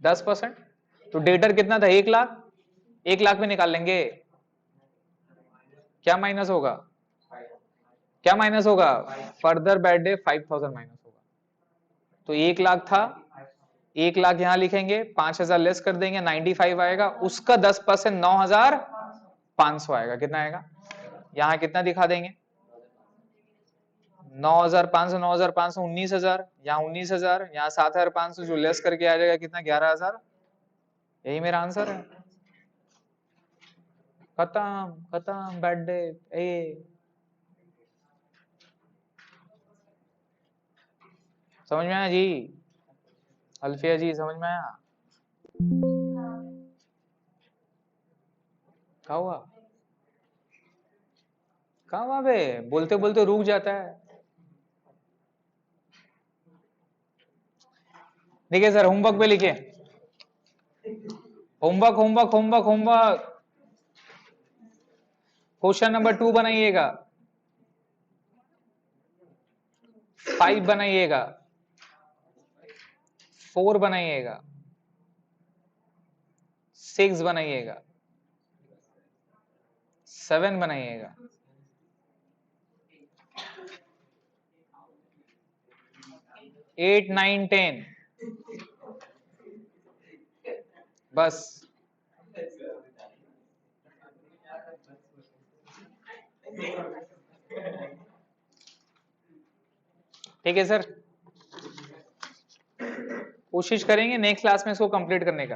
10%। तो डेटर कितना था? 1,00,000। 1,00,000 में निकाल लेंगे। क्या माइनस होगा? क्या माइनस होगा? फर्दर बैड डे 5,000 माइनस होगा। तो 1,00,000 था, 1,00,000 यहां लिखेंगे, 5,000 लेस कर देंगे, 95 आएगा। उसका 10% 9,500 आएगा। कितना आएगा? यहां कितना दिखा देंगे? 9,500 9,500 19,000, यहाँ 19,000, यहाँ 7,500 जो लेस करके आ जाएगा कितना? 11,000। यही मेरा आंसर है। खत्म खत्म बैड डे। समझ में आया जी? अल्फिया जी समझ में आया? क्या हुआ? कहा हुआ बे? बोलते बोलते रुक जाता है। देखिए सर, होमवर्क पे लिखे, homework homework homework homework. Question number 2 बनाइएगा, 5 बनाइएगा, 4 बनाइएगा, 6 बनाइएगा, 7 बनाइएगा, 8 9 10 बस। ठीक है सर, कोशिश करेंगे नेक्स्ट क्लास में इसको कंप्लीट करने का।